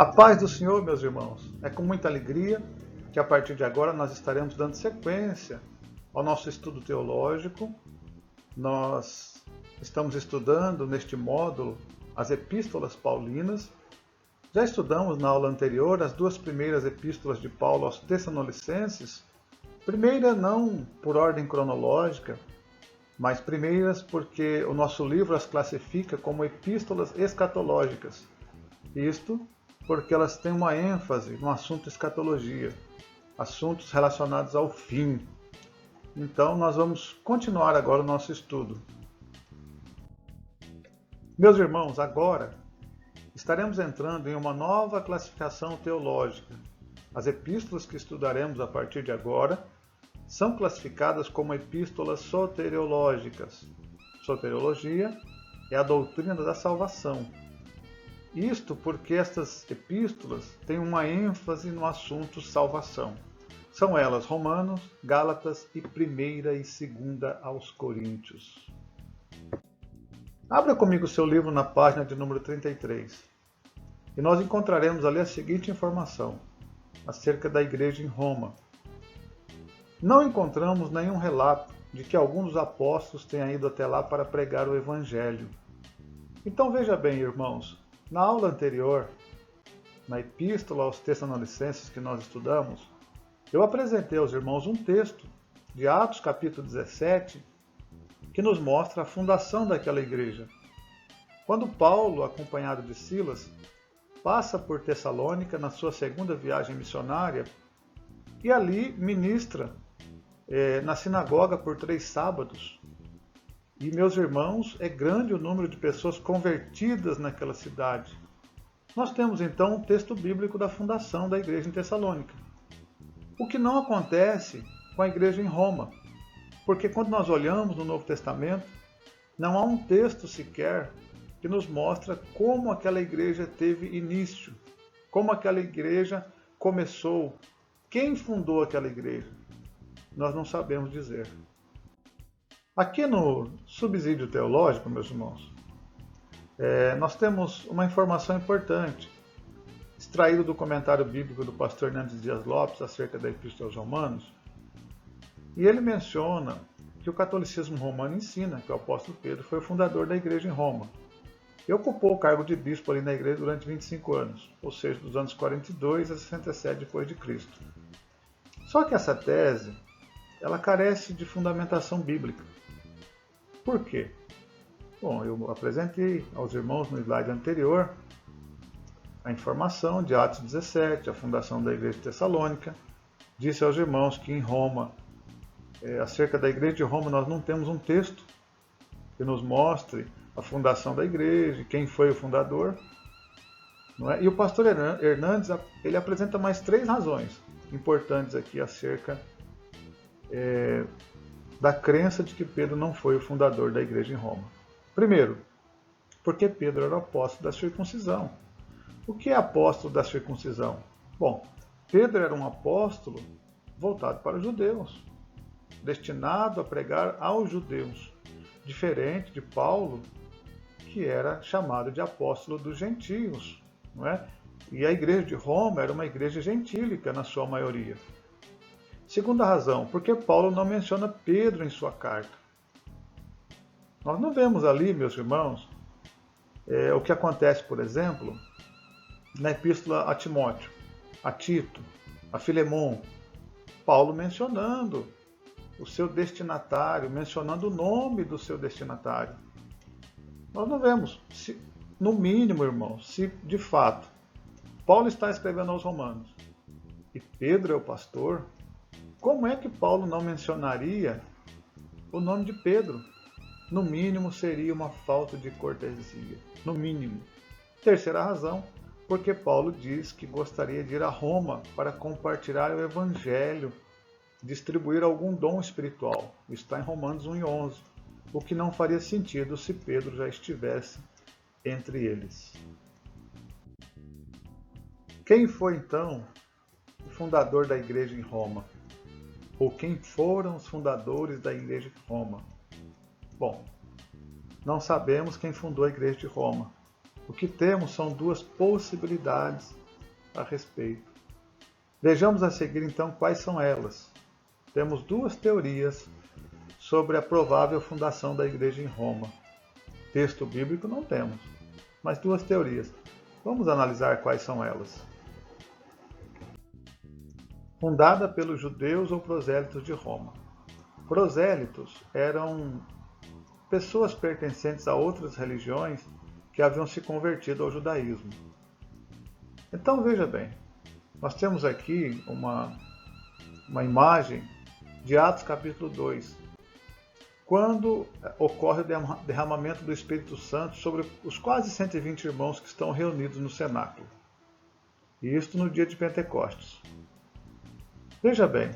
A paz do Senhor, meus irmãos. É com muita alegria que a partir de agora nós estaremos dando sequência ao nosso estudo teológico. Nós estamos estudando neste módulo as epístolas paulinas. Já estudamos na aula anterior as duas primeiras epístolas de Paulo aos Tessalonicenses. Primeira não por ordem cronológica, mas primeiras porque o nosso livro as classifica como epístolas escatológicas. Isto porque elas têm uma ênfase no assunto escatologia, assuntos relacionados ao fim. Então nós vamos continuar agora o nosso estudo. Meus irmãos, agora estaremos entrando em uma nova classificação teológica. As epístolas que estudaremos a partir de agora são classificadas como epístolas soteriológicas. Soteriologia é a doutrina da salvação. Isto porque estas epístolas têm uma ênfase no assunto salvação. São elas Romanos, Gálatas e 1ª e 2ª aos Coríntios. Abra comigo o seu livro na página de número 33. E nós encontraremos ali a seguinte informação acerca da igreja em Roma. Não encontramos nenhum relato de que algum dos apóstolos tenha ido até lá para pregar o Evangelho. Então veja bem, irmãos, na aula anterior, na epístola aos Tessalonicenses que nós estudamos, eu apresentei aos irmãos um texto de Atos capítulo 17 que nos mostra a fundação daquela igreja. Quando Paulo, acompanhado de Silas, passa por Tessalônica na sua segunda viagem missionária e ali ministra na sinagoga por 3 sábados. E, meus irmãos, é grande o número de pessoas convertidas naquela cidade. Nós temos, então, um texto bíblico da fundação da igreja em Tessalônica. O que não acontece com a igreja em Roma. Porque quando nós olhamos no Novo Testamento, não há um texto sequer que nos mostra como aquela igreja teve início, como aquela igreja começou, quem fundou aquela igreja. Nós não sabemos dizer. Aqui no subsídio teológico, meus irmãos, nós temos uma informação importante, extraída do comentário bíblico do pastor Hernandes Dias Lopes acerca da Epístola aos Romanos, e ele menciona que o catolicismo romano ensina que o apóstolo Pedro foi o fundador da igreja em Roma e ocupou o cargo de bispo ali na igreja durante 25 anos, ou seja, dos anos 42 a 67 depois de Cristo. Só que essa tese, ela carece de fundamentação bíblica. Por quê? Bom, eu apresentei aos irmãos no slide anterior a informação de Atos 17, a fundação da igreja de Tessalônica. Disse aos irmãos que em Roma, acerca da igreja de Roma, nós não temos um texto que nos mostre a fundação da igreja, quem foi o fundador. Não é? E o pastor Hernandes, ele apresenta mais 3 razões importantes aqui acerca da crença de que Pedro não foi o fundador da igreja em Roma. Primeiro, porque Pedro era o apóstolo da circuncisão. O que é apóstolo da circuncisão? Bom, Pedro era um apóstolo voltado para os judeus, destinado a pregar aos judeus, diferente de Paulo, que era chamado de apóstolo dos gentios, não é? E a igreja de Roma era uma igreja gentílica na sua maioria. Segunda razão, porque Paulo não menciona Pedro em sua carta. Nós não vemos ali, meus irmãos, o que acontece, por exemplo, na epístola a Timóteo, a Tito, a Filemon, Paulo mencionando o seu destinatário, mencionando o nome do seu destinatário. Nós não vemos, no mínimo, irmãos, se de fato Paulo está escrevendo aos Romanos e Pedro é o pastor, como é que Paulo não mencionaria o nome de Pedro? No mínimo, seria uma falta de cortesia. No mínimo. Terceira razão, porque Paulo diz que gostaria de ir a Roma para compartilhar o Evangelho, distribuir algum dom espiritual. Isso está em Romanos 1:11. O que não faria sentido se Pedro já estivesse entre eles. Quem foi, então, o fundador da igreja em Roma? Ou quem foram os fundadores da igreja de Roma? Bom, não sabemos quem fundou a igreja de Roma. O que temos são 2 possibilidades a respeito. Vejamos a seguir então quais são elas. Temos duas teorias sobre a provável fundação da igreja em Roma. Texto bíblico não temos, mas duas teorias. Vamos analisar quais são elas. Fundada pelos judeus ou prosélitos de Roma. Prosélitos eram pessoas pertencentes a outras religiões que haviam se convertido ao judaísmo. Então veja bem, nós temos aqui uma imagem de Atos capítulo 2, quando ocorre o derramamento do Espírito Santo sobre os quase 120 irmãos que estão reunidos no cenáculo. E isto no dia de Pentecostes. Veja bem,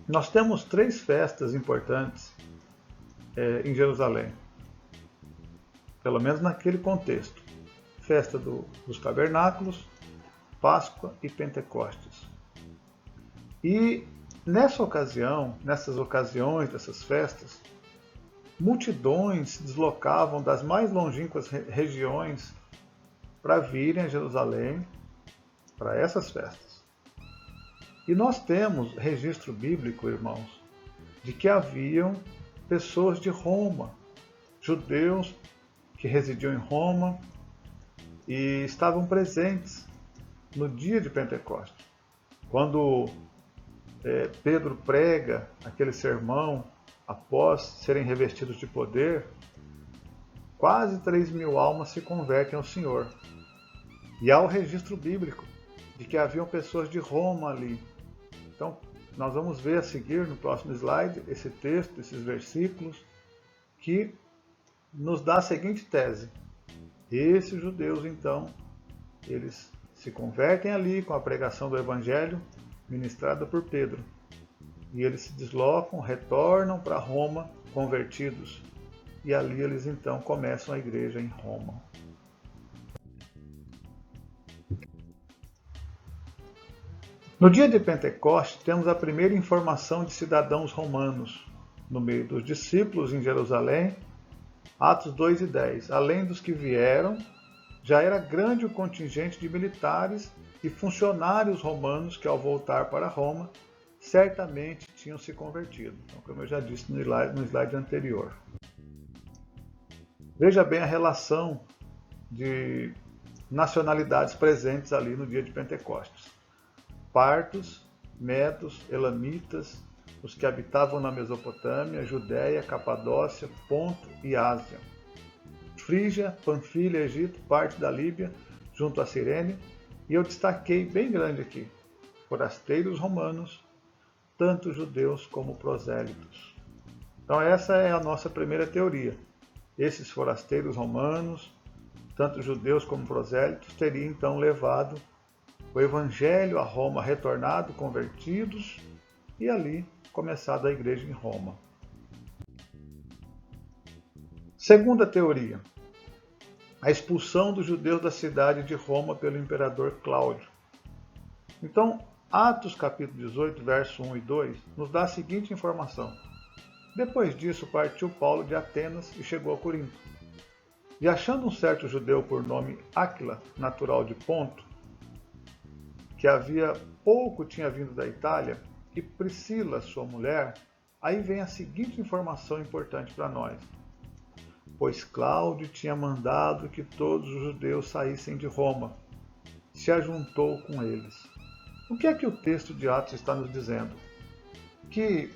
nós temos 3 festas importantes em Jerusalém, pelo menos naquele contexto. Festa dos Tabernáculos, Páscoa e Pentecostes. E nessas ocasiões dessas festas, multidões se deslocavam das mais longínquas regiões para virem a Jerusalém para essas festas. E nós temos registro bíblico, irmãos, de que haviam pessoas de Roma, judeus que residiam em Roma e estavam presentes no dia de Pentecostes. Quando Pedro prega aquele sermão após serem revestidos de poder, quase 3.000 almas se convertem ao Senhor. E há o registro bíblico de que haviam pessoas de Roma ali. Então, nós vamos ver a seguir no próximo slide esse texto, esses versículos, que nos dá a seguinte tese. Esses judeus, então, eles se convertem ali com a pregação do Evangelho ministrada por Pedro. E eles se deslocam, retornam para Roma convertidos. E ali eles então começam a igreja em Roma. No dia de Pentecostes, temos a primeira informação de cidadãos romanos no meio dos discípulos em Jerusalém, Atos 2 e 10. Além dos que vieram, já era grande o contingente de militares e funcionários romanos que, ao voltar para Roma, certamente tinham se convertido. Então, como eu já disse no slide anterior. Veja bem a relação de nacionalidades presentes ali no dia de Pentecostes. Partos, medos, elamitas, os que habitavam na Mesopotâmia, Judéia, Capadócia, Ponto e Ásia. Frígia, Panfilha, Egito, parte da Líbia, junto a Cirene, e eu destaquei bem grande aqui, forasteiros romanos, tanto judeus como prosélitos. Então essa é a nossa primeira teoria. Esses forasteiros romanos, tanto judeus como prosélitos, teriam então levado o Evangelho a Roma, retornado, convertidos, e ali começado a igreja em Roma. Segunda teoria, a expulsão dos judeus da cidade de Roma pelo imperador Cláudio. Então, Atos capítulo 18, verso 1 e 2, nos dá a seguinte informação. Depois disso, partiu Paulo de Atenas e chegou a Corinto. E achando um certo judeu por nome Áquila, natural de Ponto, que havia pouco tinha vindo da Itália, e Priscila, sua mulher, aí vem a seguinte informação importante para nós. Pois Cláudio tinha mandado que todos os judeus saíssem de Roma. Se ajuntou com eles. O que é que o texto de Atos está nos dizendo? Que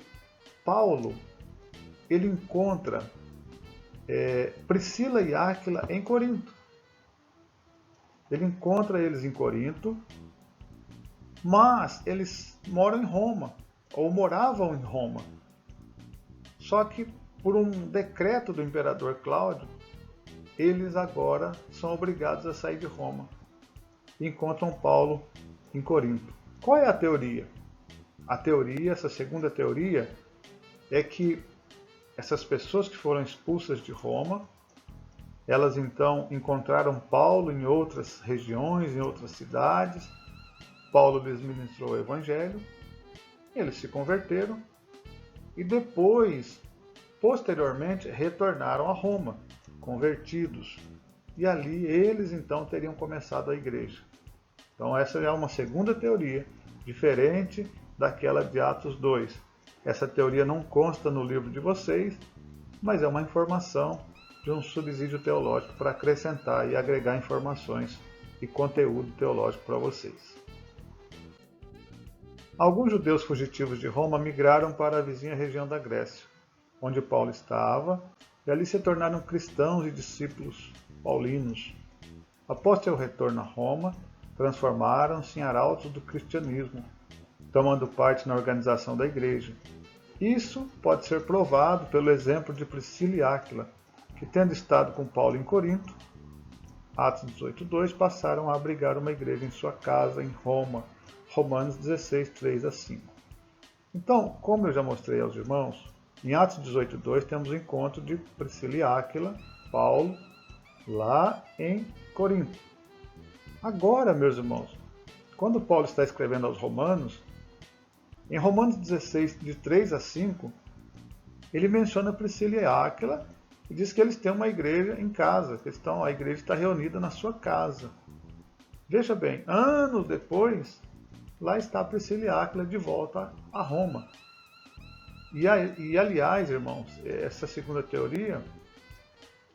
Paulo, ele encontra Priscila e Áquila em Corinto. Ele encontra eles em Corinto, mas eles moram em Roma, ou moravam em Roma. Só que, por um decreto do imperador Cláudio, eles agora são obrigados a sair de Roma. E encontram Paulo em Corinto. Qual é a teoria? A teoria, essa segunda teoria, é que essas pessoas que foram expulsas de Roma, elas então encontraram Paulo em outras regiões, em outras cidades. Paulo lhes ministrou o Evangelho, eles se converteram e depois, posteriormente, retornaram a Roma, convertidos. E ali eles então teriam começado a igreja. Então essa é uma segunda teoria, diferente daquela de Atos 2. Essa teoria não consta no livro de vocês, mas é uma informação de um subsídio teológico para acrescentar e agregar informações e conteúdo teológico para vocês. Alguns judeus fugitivos de Roma migraram para a vizinha região da Grécia, onde Paulo estava, e ali se tornaram cristãos e discípulos paulinos. Após seu retorno a Roma, transformaram-se em arautos do cristianismo, tomando parte na organização da igreja. Isso pode ser provado pelo exemplo de Priscila e Áquila, que, tendo estado com Paulo em Corinto, Atos 18:2, passaram a abrigar uma igreja em sua casa em Roma, Romanos 16, 3-5. Então, como eu já mostrei aos irmãos, em Atos 18:2 temos o encontro de Priscila e Áquila, Paulo, lá em Corinto. Agora, meus irmãos, quando Paulo está escrevendo aos Romanos, em Romanos 16, de 3-5, ele menciona Priscila e Áquila e diz que eles têm uma igreja em casa, a igreja está reunida na sua casa. Veja bem, anos depois, lá está Priscila e Áquila de volta a Roma. E aliás, irmãos, essa segunda teoria,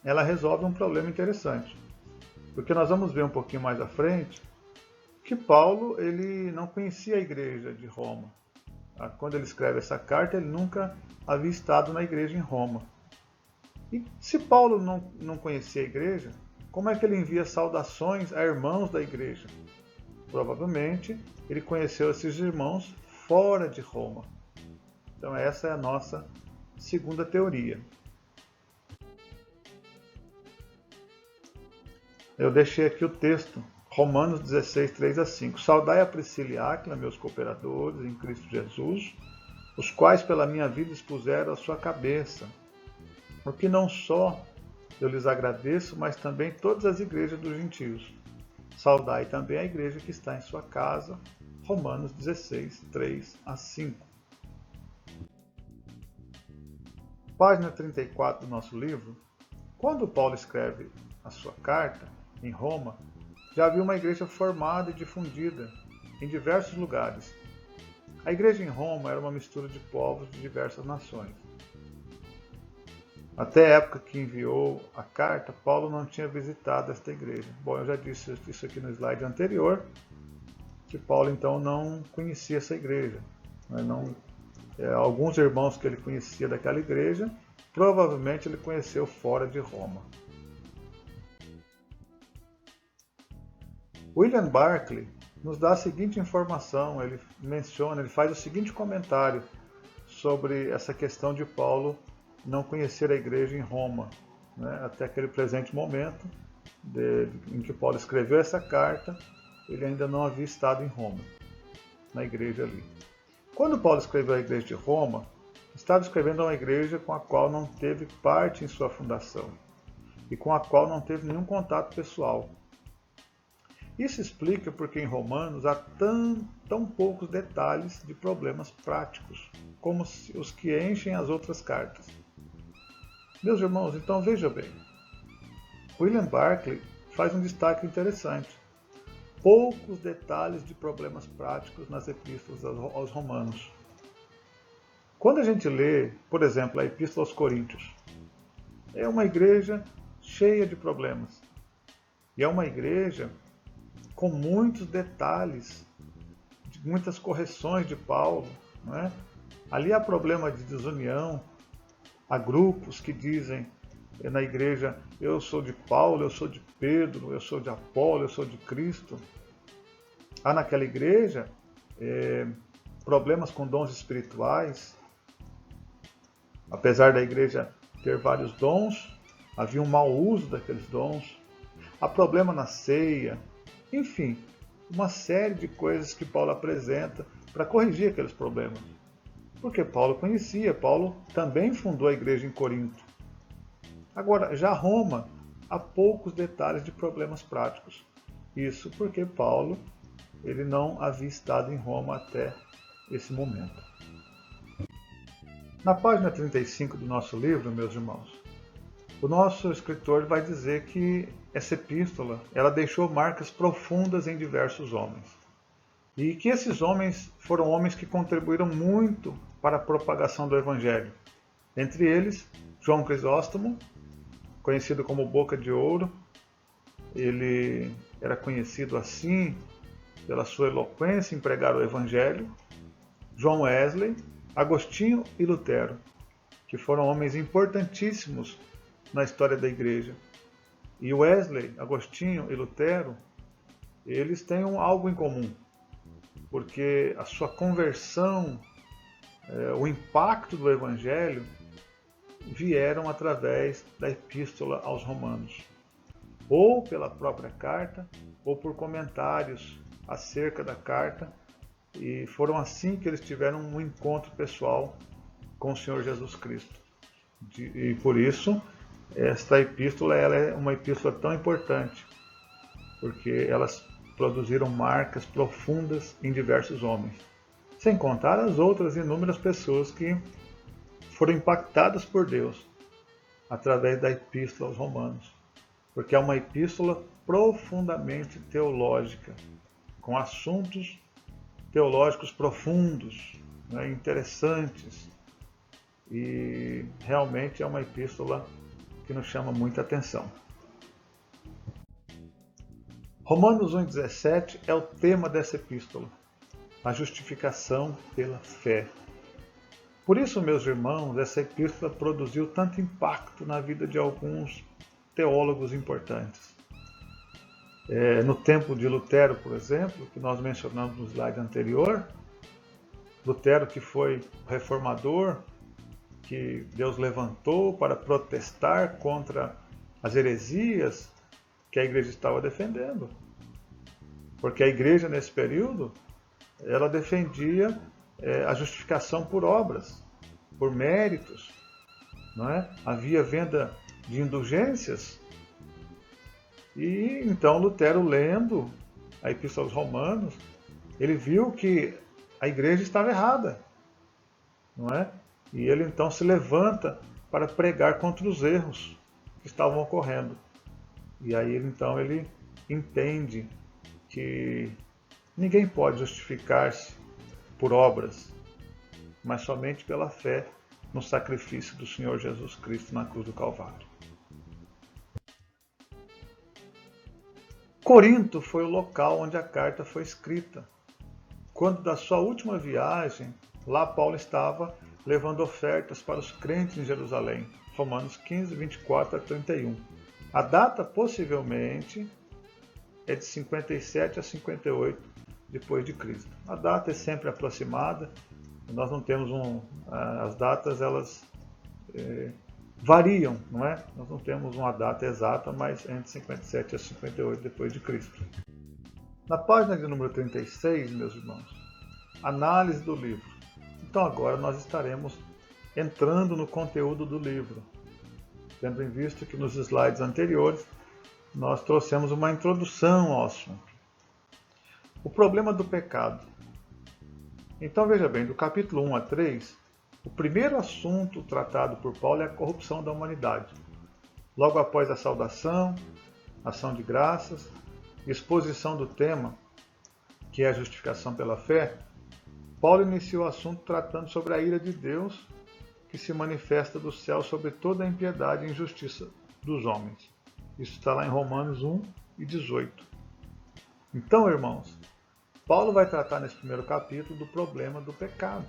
ela resolve um problema interessante. Porque nós vamos ver um pouquinho mais à frente que Paulo ele não conhecia a igreja de Roma. Quando ele escreve essa carta, ele nunca havia estado na igreja em Roma. E se Paulo não conhecia a igreja, como é que ele envia saudações a irmãos da igreja? Provavelmente ele conheceu esses irmãos fora de Roma. Então essa é a nossa segunda teoria. Eu deixei aqui o texto, Romanos 16, 3-5. Saudai a Priscila e Áquila, meus cooperadores em Cristo Jesus, os quais pela minha vida expuseram a sua cabeça. Porque não só eu lhes agradeço, mas também todas as igrejas dos gentios. Saudai também a igreja que está em sua casa. Romanos 16, 3-5. Página 34 do nosso livro. Quando Paulo escreve a sua carta, em Roma, já havia uma igreja formada e difundida em diversos lugares. A igreja em Roma era uma mistura de povos de diversas nações. Até a época que enviou a carta, Paulo não tinha visitado esta igreja. Bom, eu já disse isso aqui no slide anterior, que Paulo então não conhecia essa igreja. Alguns irmãos que ele conhecia daquela igreja, provavelmente ele conheceu fora de Roma. William Barclay nos dá a seguinte informação, ele faz o seguinte comentário sobre essa questão de Paulo não conhecer a igreja em Roma, até aquele presente momento em que Paulo escreveu essa carta, ele ainda não havia estado em Roma, na igreja ali. Quando Paulo escreveu a igreja de Roma, estava escrevendo a uma igreja com a qual não teve parte em sua fundação e com a qual não teve nenhum contato pessoal. Isso explica porque em Romanos há tão poucos detalhes de problemas práticos, como os que enchem as outras cartas. Meus irmãos, então veja bem, William Barclay faz um destaque interessante. Poucos detalhes de problemas práticos nas epístolas aos Romanos. Quando a gente lê, por exemplo, a Epístola aos Coríntios, é uma igreja cheia de problemas. E é uma igreja com muitos detalhes, muitas correções de Paulo. Ali há problema de desunião, há grupos que dizem na igreja, eu sou de Paulo, eu sou de Pedro, eu sou de Apolo, eu sou de Cristo. Há naquela igreja problemas com dons espirituais. Apesar da igreja ter vários dons, havia um mau uso daqueles dons. Há problema na ceia. Enfim, uma série de coisas que Paulo apresenta para corrigir aqueles problemas. Porque Paulo conhecia, Paulo também fundou a igreja em Corinto. Agora, já Roma, há poucos detalhes de problemas práticos. Isso porque Paulo ele não havia estado em Roma até esse momento. Na página 35 do nosso livro, meus irmãos, o nosso escritor vai dizer que essa epístola, ela deixou marcas profundas em diversos homens. E que esses homens foram homens que contribuíram muito para a propagação do Evangelho. Entre eles, João Crisóstomo, conhecido como Boca de Ouro. Ele era conhecido assim pela sua eloquência em pregar o Evangelho. John Wesley, Agostinho e Lutero, que foram homens importantíssimos na história da Igreja. E Wesley, Agostinho e Lutero, eles têm algo em comum, porque a sua conversão, o impacto do Evangelho, vieram através da Epístola aos Romanos, ou pela própria carta, ou por comentários acerca da carta, e foram assim que eles tiveram um encontro pessoal com o Senhor Jesus Cristo. E por isso, esta epístola ela é uma epístola tão importante, porque elas produziram marcas profundas em diversos homens, sem contar as outras inúmeras pessoas que foram impactadas por Deus através da epístola aos Romanos, porque é uma epístola profundamente teológica, com assuntos teológicos profundos, interessantes, e realmente é uma epístola que nos chama muita atenção. Romanos 1,17 é o tema dessa epístola, a justificação pela fé. Por isso, meus irmãos, essa epístola produziu tanto impacto na vida de alguns teólogos importantes. No tempo de Lutero, por exemplo, que nós mencionamos no slide anterior, Lutero, que foi reformador, que Deus levantou para protestar contra as heresias que a igreja estava defendendo. Porque a igreja, nesse período, ela defendia a justificação por obras, por méritos. Não é? Havia venda de indulgências. E então Lutero, lendo a Epístola aos Romanos, ele viu que a igreja estava errada. Não é? E ele então se levanta para pregar contra os erros que estavam ocorrendo. E aí então ele entende que ninguém pode justificar-se por obras, mas somente pela fé no sacrifício do Senhor Jesus Cristo na cruz do Calvário. Corinto foi o local onde a carta foi escrita. Quando da sua última viagem, lá Paulo estava levando ofertas para os crentes em Jerusalém. Romanos 15, 24 a 31. A data, possivelmente, é de 57 a 58 depois de Cristo. A data é sempre aproximada. Nós não temos as datas, elas variam, não é? Nós não temos uma data exata, mas entre 57 a 58 depois de Cristo. Na página de número 36, meus irmãos, análise do livro. Então agora nós estaremos entrando no conteúdo do livro, tendo em vista que nos slides anteriores nós trouxemos uma introdução ao assunto. O problema do pecado. Então veja bem, do capítulo 1 a 3, o primeiro assunto tratado por Paulo é a corrupção da humanidade. Logo após a saudação, ação de graças, exposição do tema, que é a justificação pela fé, Paulo inicia o assunto tratando sobre a ira de Deus que se manifesta do céu sobre toda a impiedade e injustiça dos homens. Isso está lá em Romanos 1 e 18. Então, irmãos, Paulo vai tratar nesse primeiro capítulo do problema do pecado.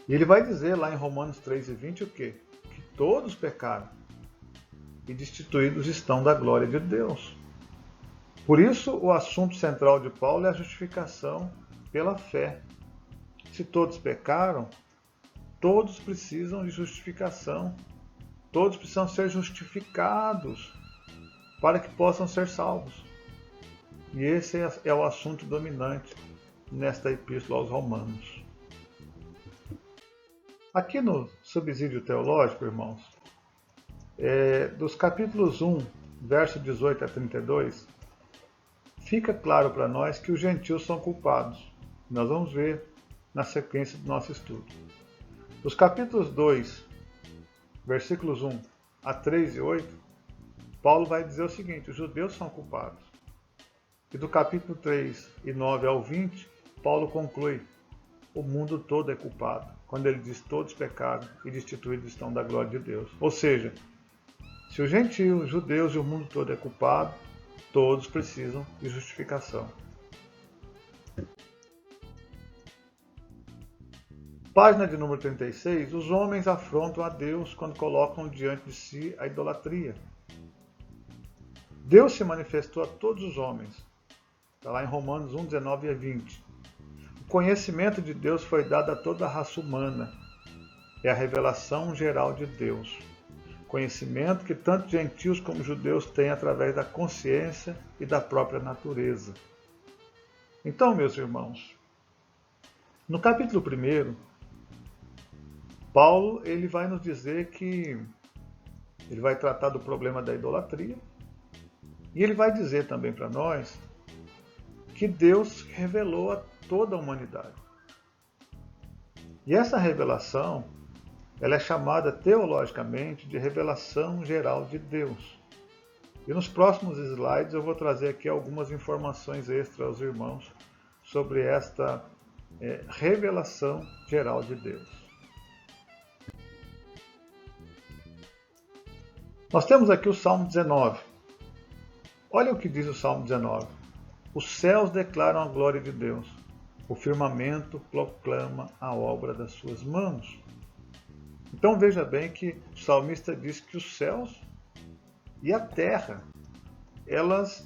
E ele vai dizer lá em Romanos 3 e 20 o quê? Que todos pecaram e destituídos estão da glória de Deus. Por isso, o assunto central de Paulo é a justificação pela fé. Se todos pecaram, todos precisam de justificação. Todos precisam ser justificados para que possam ser salvos. E esse é o assunto dominante nesta epístola aos Romanos. Aqui no subsídio teológico, irmãos, dos capítulos 1, verso 18 a 32, fica claro para nós que os gentios são culpados. Nós vamos ver na sequência do nosso estudo. Dos capítulos 2, versículos 1 a 3 e 8, Paulo vai dizer o seguinte: os judeus são culpados. E do capítulo 3 e 9 ao 20, Paulo conclui: o mundo todo é culpado, quando ele diz todos pecaram e destituídos estão da glória de Deus. Ou seja, se os gentios, os judeus e o mundo todo é culpado, todos precisam de justificação. Página de número 36, os homens afrontam a Deus quando colocam diante de si a idolatria. Deus se manifestou a todos os homens. Está lá em Romanos 1, 19 a 20. O conhecimento de Deus foi dado a toda a raça humana. É a revelação geral de Deus. Conhecimento que tanto gentios como judeus têm através da consciência e da própria natureza. Então, meus irmãos, no capítulo 1, Paulo ele vai nos dizer que ele vai tratar do problema da idolatria e ele vai dizer também para nós que Deus revelou a toda a humanidade. E essa revelação ela é chamada teologicamente de revelação geral de Deus. E nos próximos slides eu vou trazer aqui algumas informações extras aos irmãos sobre esta revelação geral de Deus. Nós temos aqui o Salmo 19. Olha o que diz o Salmo 19. Os céus declaram a glória de Deus. O firmamento proclama a obra das suas mãos. Então veja bem que o salmista diz que os céus e a terra, elas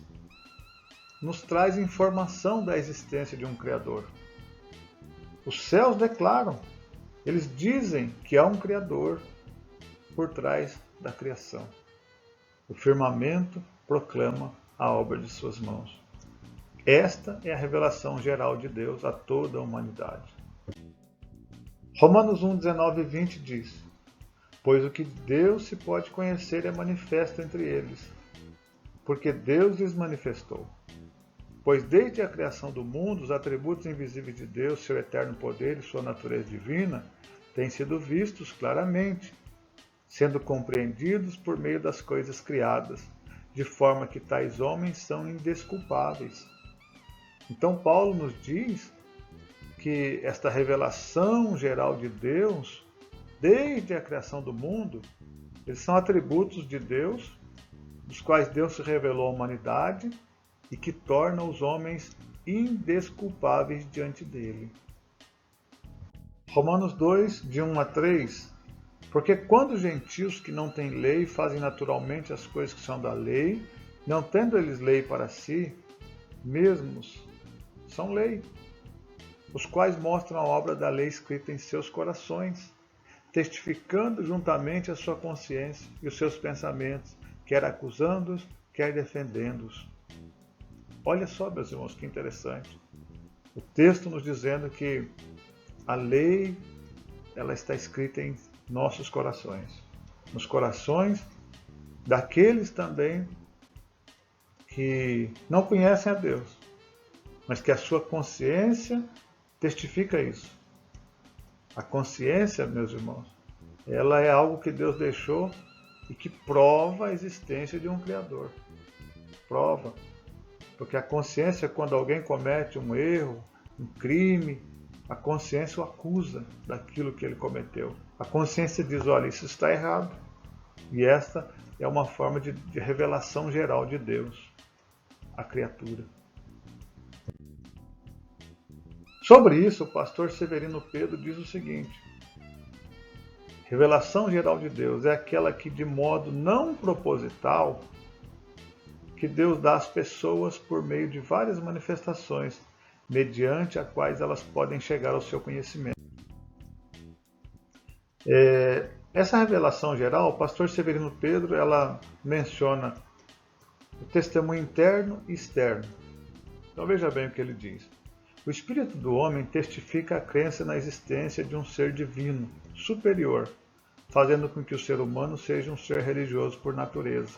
nos trazem informação da existência de um Criador. Os céus declaram, eles dizem que há um Criador por trás da criação. O firmamento proclama a obra de suas mãos. Esta é a revelação geral de Deus a toda a humanidade. Romanos 1, 19 e 20 diz: pois o que Deus se pode conhecer é manifesto entre eles, porque Deus lhes manifestou. Pois desde a criação do mundo, os atributos invisíveis de Deus, seu eterno poder e sua natureza divina, têm sido vistos claramente, sendo compreendidos por meio das coisas criadas, de forma que tais homens são indesculpáveis. Então Paulo nos diz que esta revelação geral de Deus, desde a criação do mundo, eles são atributos de Deus, dos quais Deus se revelou à humanidade e que torna os homens indesculpáveis diante dele. Romanos 2, de 1 a 3. Porque quando os gentios que não têm lei fazem naturalmente as coisas que são da lei, não tendo eles lei para si, mesmos são lei, os quais mostram a obra da lei escrita em seus corações, testificando juntamente a sua consciência e os seus pensamentos, quer acusando-os, quer defendendo-os. Olha só, meus irmãos, que interessante. O texto nos dizendo que a lei ela está escrita em nossos corações, nos corações daqueles também que não conhecem a Deus, mas que a sua consciência testifica isso. A consciência, meus irmãos, ela é algo que Deus deixou e que prova a existência de um Criador. Prova. Porque a consciência, quando alguém comete um erro, um crime, a consciência o acusa daquilo que ele cometeu. A consciência diz, olha, isso está errado. E esta é uma forma de revelação geral de Deus à criatura. Sobre isso, o pastor Severino Pedro diz o seguinte: revelação geral de Deus é aquela que, de modo não proposital, que Deus dá às pessoas por meio de várias manifestações, mediante as quais elas podem chegar ao seu conhecimento. Essa revelação geral, o pastor Severino Pedro, ela menciona o testemunho interno e externo. Então veja bem o que ele diz. O espírito do homem testifica a crença na existência de um ser divino, superior, fazendo com que o ser humano seja um ser religioso por natureza.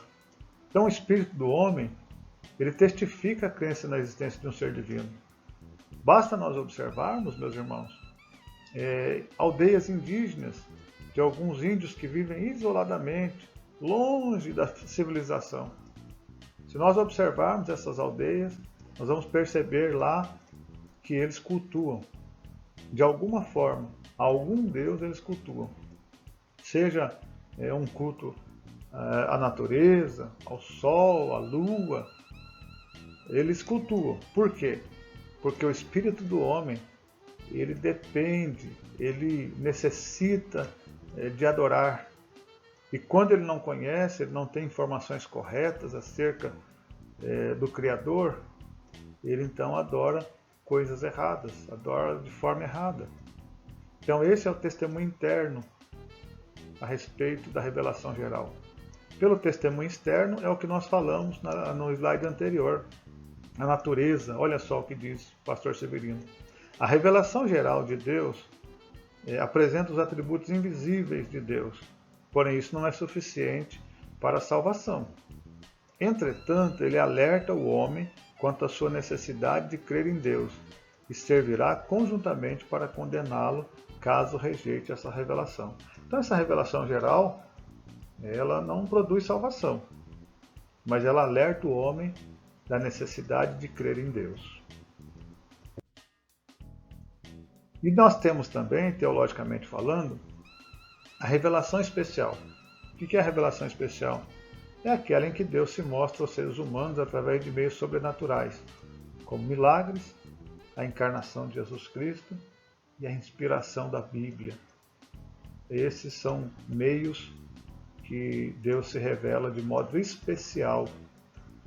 Então o espírito do homem, ele testifica a crença na existência de um ser divino. Basta nós observarmos, meus irmãos, aldeias indígenas de alguns índios que vivem isoladamente, longe da civilização. Se nós observarmos essas aldeias, nós vamos perceber lá que eles cultuam. De alguma forma, algum Deus eles cultuam. Seja um culto à natureza, ao sol, à lua, eles cultuam. Por quê? Porque o espírito do homem, ele depende, ele necessita de adorar. E quando ele não conhece, ele não tem informações corretas acerca do Criador, ele então adora coisas erradas, adora de forma errada. Então esse é o testemunho interno a respeito da revelação geral. Pelo testemunho externo é o que nós falamos no slide anterior, a natureza. Olha só o que diz o pastor Severino. A revelação geral de Deus apresenta os atributos invisíveis de Deus, porém isso não é suficiente para a salvação. Entretanto, ele alerta o homem quanto à sua necessidade de crer em Deus e servirá conjuntamente para condená-lo caso rejeite essa revelação. Então essa revelação geral, ela não produz salvação, mas ela alerta o homem da necessidade de crer em Deus. E nós temos também, teologicamente falando, a revelação especial. O que é a revelação especial? É aquela em que Deus se mostra aos seres humanos através de meios sobrenaturais, como milagres, a encarnação de Jesus Cristo e a inspiração da Bíblia. Esses são meios que Deus se revela de modo especial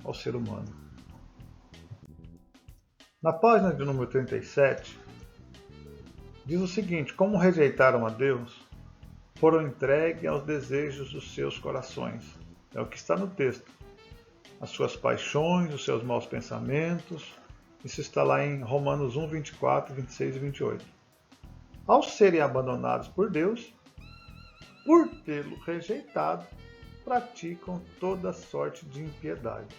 ao ser humano. Na página de número 37, diz o seguinte: como rejeitaram a Deus, foram entregues aos desejos dos seus corações. É o que está no texto. As suas paixões, os seus maus pensamentos. Isso está lá em Romanos 1, 24, 26 e 28. Ao serem abandonados por Deus, por tê-lo rejeitado, praticam toda sorte de impiedade.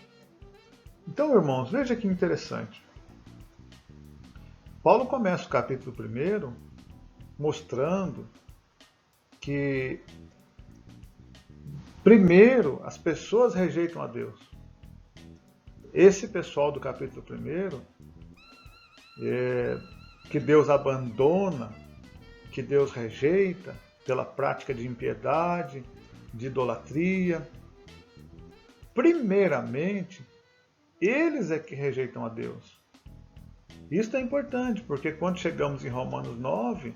Então, irmãos, veja que interessante. Paulo começa o capítulo 1 mostrando que, primeiro, as pessoas rejeitam a Deus. Esse pessoal do capítulo 1, que Deus abandona, que Deus rejeita pela prática de impiedade, de idolatria. Primeiramente, eles é que rejeitam a Deus. Isso é importante, porque quando chegamos em Romanos 9,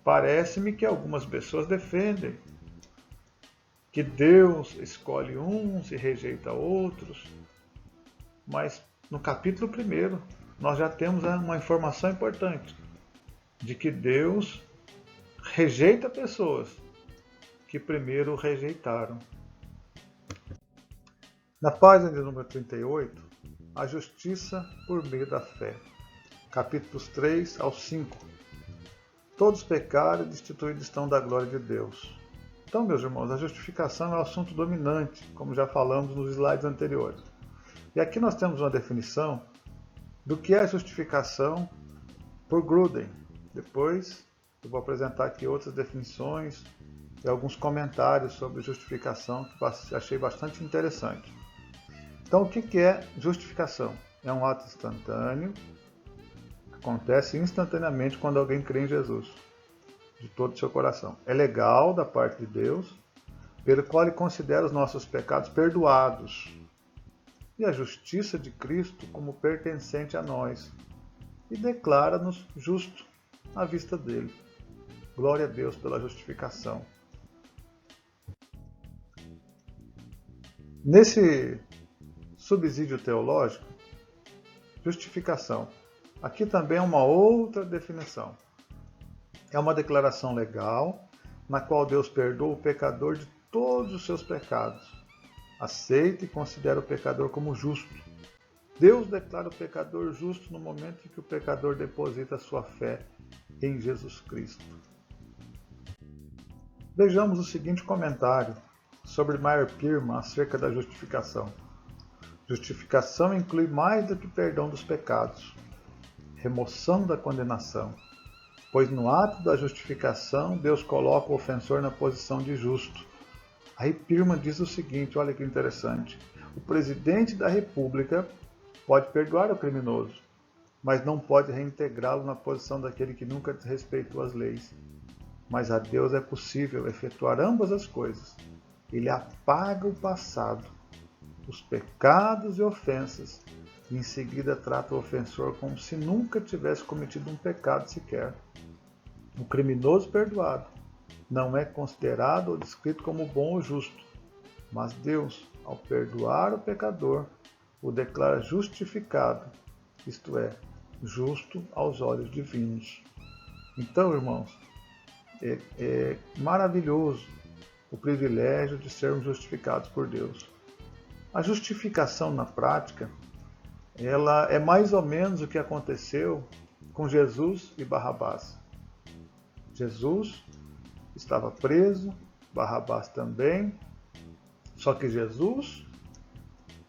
parece-me que algumas pessoas defendem que Deus escolhe uns e rejeita outros, mas no capítulo 1 nós já temos uma informação importante de que Deus rejeita pessoas que primeiro o rejeitaram. Na página de número 38, a justiça por meio da fé. Capítulos 3 ao 5. Todos pecaram e destituídos estão da glória de Deus. Então, meus irmãos, a justificação é o assunto dominante, como já falamos nos slides anteriores. E aqui nós temos uma definição do que é a justificação por Gruden. Depois eu vou apresentar aqui outras definições e alguns comentários sobre justificação que achei bastante interessante. Então, o que é justificação? É um ato instantâneo, acontece instantaneamente quando alguém crê em Jesus, de todo o seu coração. É legal da parte de Deus, pelo qual Ele considera os nossos pecados perdoados, e a justiça de Cristo como pertencente a nós, e declara-nos justo à vista dele. Glória a Deus pela justificação. Nesse subsídio teológico, justificação. Aqui também é uma outra definição. É uma declaração legal, na qual Deus perdoa o pecador de todos os seus pecados. Aceita e considera o pecador como justo. Deus declara o pecador justo no momento em que o pecador deposita a sua fé em Jesus Cristo. Vejamos o seguinte comentário sobre Meyer Pearman acerca da justificação. Justificação inclui mais do que perdão dos pecados, remoção da condenação, pois no ato da justificação Deus coloca o ofensor na posição de justo, Aí Pirman diz o seguinte, olha que interessante. O presidente da República pode perdoar o criminoso, mas não pode reintegrá-lo na posição daquele que nunca desrespeitou as leis. Mas a Deus é possível efetuar ambas as coisas. Ele apaga o passado, os pecados e ofensas, e em seguida trata o ofensor como se nunca tivesse cometido um pecado sequer. O criminoso perdoado não é considerado ou descrito como bom ou justo, mas Deus, ao perdoar o pecador, o declara justificado, isto é, justo aos olhos divinos. Então, irmãos, é maravilhoso o privilégio de sermos justificados por Deus. A justificação na prática, ela é mais ou menos o que aconteceu com Jesus e Barrabás. Jesus estava preso, Barrabás também, só que Jesus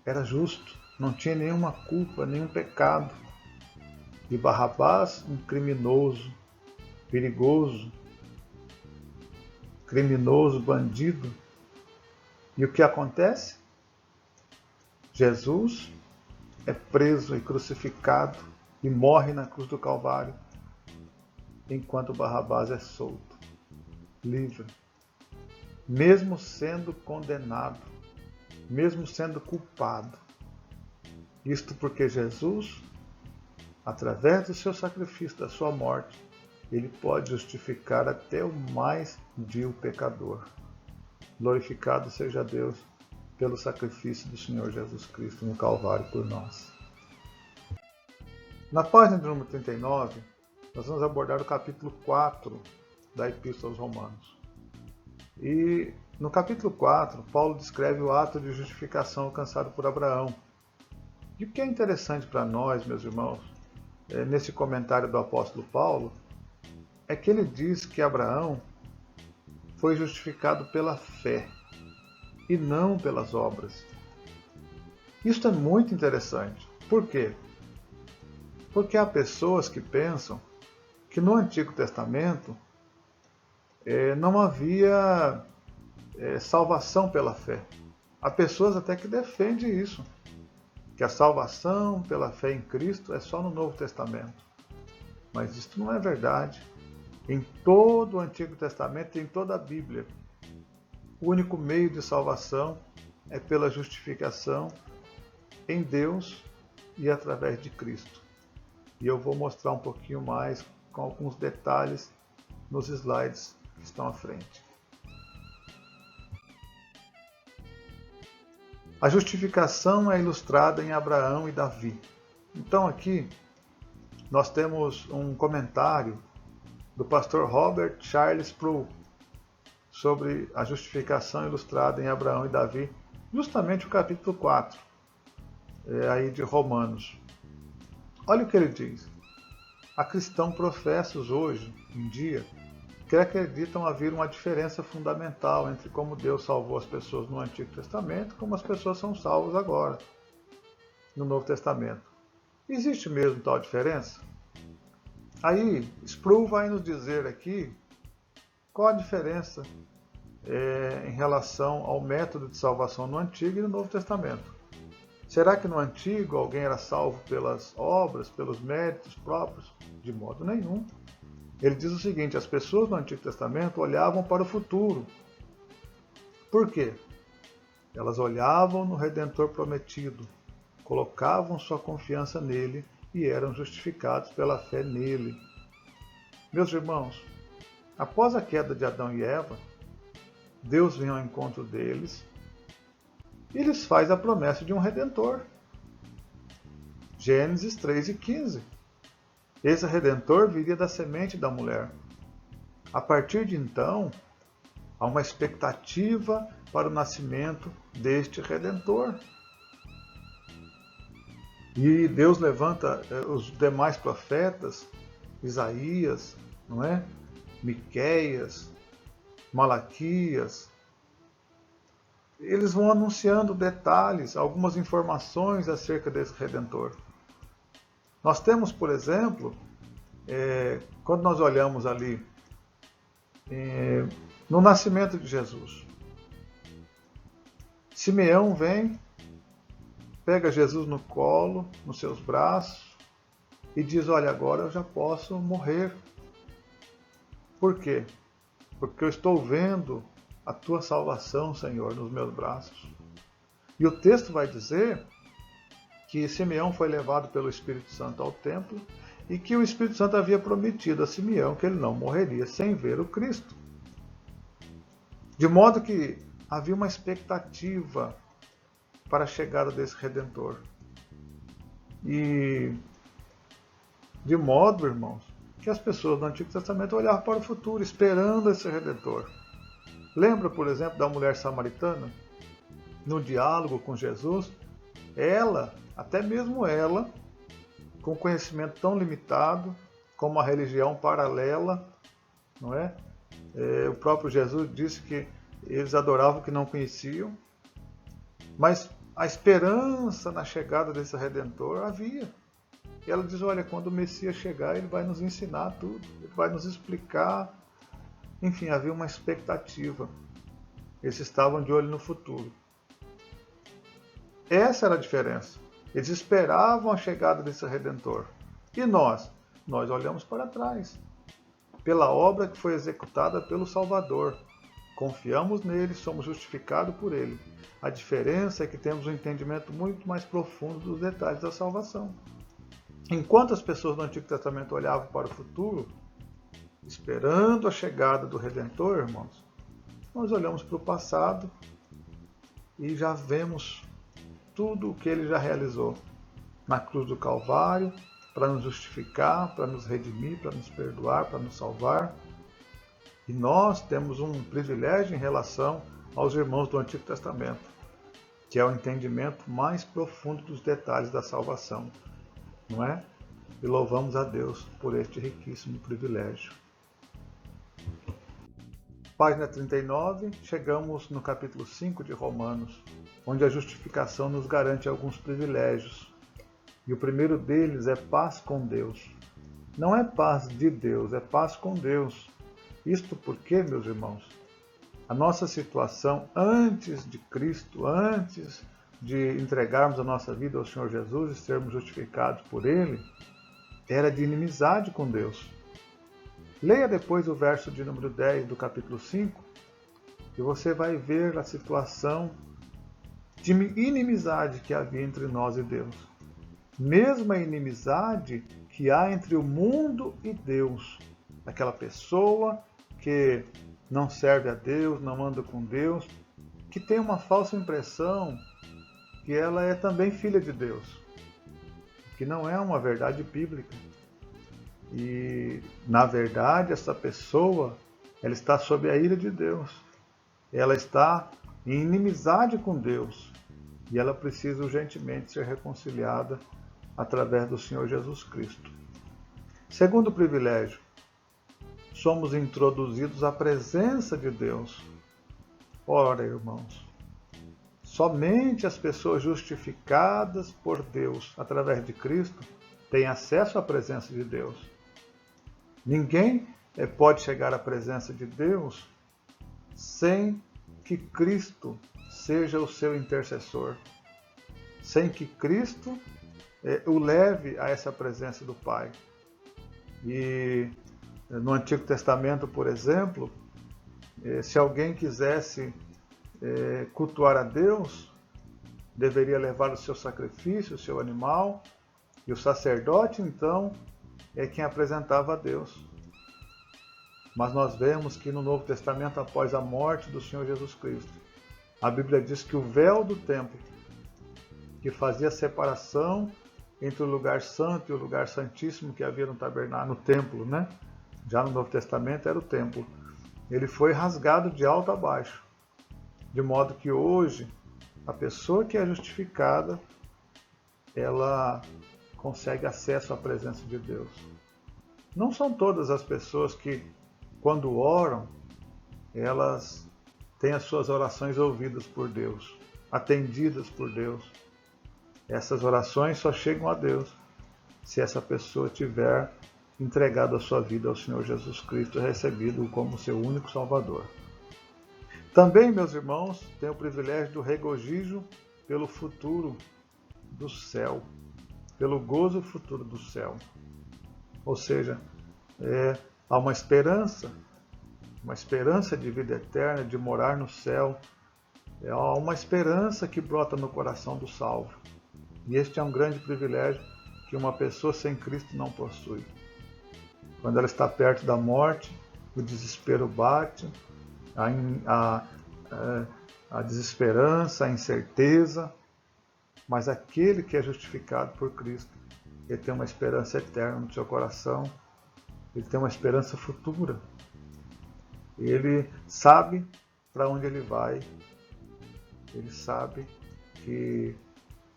era justo, não tinha nenhuma culpa, nenhum pecado. E Barrabás, um criminoso, perigoso, bandido. E o que acontece? Jesus é preso e crucificado e morre na cruz do Calvário, enquanto Barrabás é solto, livre, mesmo sendo condenado, mesmo sendo culpado. Isto porque Jesus, através do seu sacrifício, da sua morte, ele pode justificar até o mais vil pecador. Glorificado seja Deus pelo sacrifício do Senhor Jesus Cristo no Calvário por nós. Na página de número 39, nós vamos abordar o capítulo 4 da Epístola aos Romanos. E no capítulo 4, Paulo descreve o ato de justificação alcançado por Abraão. E o que é interessante para nós, meus irmãos, nesse comentário do apóstolo Paulo, é que ele diz que Abraão foi justificado pela fé e não pelas obras. Isso é muito interessante. Por quê? Porque há pessoas que pensam que no Antigo Testamento não havia salvação pela fé. Há pessoas até que defendem isso, que a salvação pela fé em Cristo é só no Novo Testamento. Mas isso não é verdade. Em todo o Antigo Testamento, em toda a Bíblia, o único meio de salvação é pela justificação em Deus e através de Cristo. E eu vou mostrar um pouquinho mais com alguns detalhes nos slides que estão à frente. A justificação é ilustrada em Abraão e Davi. Então aqui nós temos um comentário do pastor Robert Charles Sproul sobre a justificação ilustrada em Abraão e Davi, justamente o capítulo 4 aí de Romanos. Olha o que ele diz. Há cristãos professos hoje em dia que acreditam haver uma diferença fundamental entre como Deus salvou as pessoas no Antigo Testamento e como as pessoas são salvas agora, no Novo Testamento. Existe mesmo tal diferença? Aí, Sproul vai nos dizer aqui qual a diferença em relação ao método de salvação no Antigo e no Novo Testamento. Será que no Antigo alguém era salvo pelas obras, pelos méritos próprios? De modo nenhum. Ele diz o seguinte, as pessoas no Antigo Testamento olhavam para o futuro. Por quê? Elas olhavam no Redentor prometido, colocavam sua confiança nele e eram justificados pela fé nele. Meus irmãos, após a queda de Adão e Eva, Deus vem ao encontro deles e lhes faz a promessa de um Redentor. Gênesis 3:15. Esse Redentor viria da semente da mulher. A partir de então, há uma expectativa para o nascimento deste Redentor. E Deus levanta os demais profetas, Isaías, não é? Miqueias, Malaquias. Eles vão anunciando detalhes, algumas informações acerca desse Redentor. Nós temos, por exemplo, quando nós olhamos ali no nascimento de Jesus, Simeão vem, pega Jesus no colo, nos seus braços, e diz: olha, agora eu já posso morrer. Por quê? Porque eu estou vendo a tua salvação, Senhor, nos meus braços. E o texto vai dizer que Simeão foi levado pelo Espírito Santo ao templo e que o Espírito Santo havia prometido a Simeão que ele não morreria sem ver o Cristo. De modo que havia uma expectativa para a chegada desse Redentor. E de modo, irmãos, que as pessoas do Antigo Testamento olhavam para o futuro, esperando esse Redentor. Lembra, por exemplo, da mulher samaritana? No diálogo com Jesus, ela, até mesmo ela, com conhecimento tão limitado, com uma religião paralela, não é? O próprio Jesus disse que eles adoravam o que não conheciam, mas a esperança na chegada desse Redentor havia. E ela diz: olha, quando o Messias chegar, ele vai nos ensinar tudo, ele vai nos explicar. Enfim, havia uma expectativa. Eles estavam de olho no futuro. Essa era a diferença. Eles esperavam a chegada desse Redentor. E nós? Nós olhamos para trás, pela obra que foi executada pelo Salvador. Confiamos nele, somos justificados por ele. A diferença é que temos um entendimento muito mais profundo dos detalhes da salvação. Enquanto as pessoas do Antigo Testamento olhavam para o futuro, esperando a chegada do Redentor, irmãos, nós olhamos para o passado e já vemos tudo o que ele já realizou na cruz do Calvário, para nos justificar, para nos redimir, para nos perdoar, para nos salvar. E nós temos um privilégio em relação aos irmãos do Antigo Testamento, que é o entendimento mais profundo dos detalhes da salvação, não é? E louvamos a Deus por este riquíssimo privilégio. Página 39, chegamos no capítulo 5 de Romanos, onde a justificação nos garante alguns privilégios. E o primeiro deles é paz com Deus. Não é paz de Deus, é paz com Deus. Isto porque, meus irmãos, a nossa situação antes de Cristo, antes de entregarmos a nossa vida ao Senhor Jesus e sermos justificados por Ele, era de inimizade com Deus. Leia depois o verso de número 10 do capítulo 5 e você vai ver a situação de inimizade que havia entre nós e Deus. Mesma inimizade que há entre o mundo e Deus. Aquela pessoa que não serve a Deus, não anda com Deus, que tem uma falsa impressão que ela é também filha de Deus, que não é uma verdade bíblica. E, na verdade, essa pessoa, ela está sob a ira de Deus. Ela está em inimizade com Deus. E ela precisa urgentemente ser reconciliada através do Senhor Jesus Cristo. Segundo privilégio, somos introduzidos à presença de Deus. Ora, irmãos, somente as pessoas justificadas por Deus através de Cristo têm acesso à presença de Deus. Ninguém pode chegar à presença de Deus sem que Cristo seja o seu intercessor, sem que Cristo o leve a essa presença do Pai. E no Antigo Testamento, por exemplo, se alguém quisesse cultuar a Deus, deveria levar o seu sacrifício, o seu animal, e o sacerdote, então, é quem apresentava a Deus. Mas nós vemos que no Novo Testamento, após a morte do Senhor Jesus Cristo, a Bíblia diz que o véu do templo, que fazia a separação entre o lugar santo e o lugar santíssimo que havia no tabernáculo, no templo, né? Já no Novo Testamento era o templo. Ele foi rasgado de alto a baixo, de modo que hoje a pessoa que é justificada, ela consegue acesso à presença de Deus. Não são todas as pessoas que, quando oram, elas têm as suas orações ouvidas por Deus, atendidas por Deus. Essas orações só chegam a Deus se essa pessoa tiver entregado a sua vida ao Senhor Jesus Cristo e recebido-o como seu único Salvador. Também, meus irmãos, tenho o privilégio do regozijo pelo futuro do céu, pelo gozo futuro do céu. Ou seja, há uma esperança de vida eterna, de morar no céu. Há uma esperança que brota no coração do salvo. E este é um grande privilégio que uma pessoa sem Cristo não possui. Quando ela está perto da morte, o desespero bate, a desesperança, a incerteza, mas aquele que é justificado por Cristo, ele tem uma esperança eterna no seu coração, ele tem uma esperança futura, ele sabe para onde ele vai, ele sabe que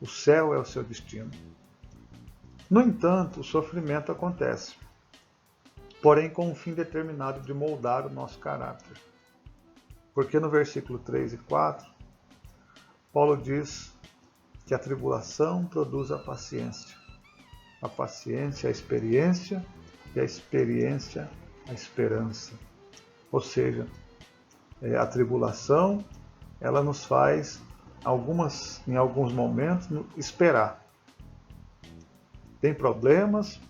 o céu é o seu destino. No entanto, o sofrimento acontece, porém com um fim determinado de moldar o nosso caráter. Porque no versículo 3 e 4, Paulo diz que a tribulação produz a paciência a experiência, e a experiência a esperança. Ou seja, a tribulação, ela nos faz, em alguns momentos, esperar. Tem problemas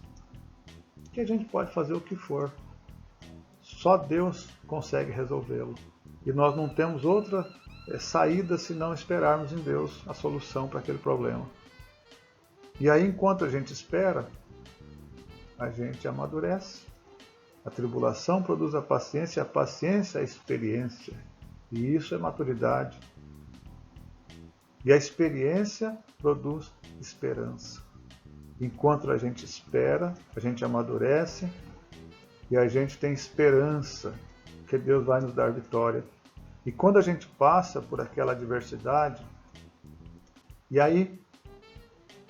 que a gente pode fazer o que for. Só Deus consegue resolvê-lo. E nós não temos outra saída senão esperarmos em Deus a solução para aquele problema. E aí, enquanto a gente espera, a gente amadurece. A tribulação produz a paciência a experiência. E isso é maturidade. E a experiência produz esperança. Enquanto a gente espera, a gente amadurece e a gente tem esperança que Deus vai nos dar vitória. E quando a gente passa por aquela adversidade, e aí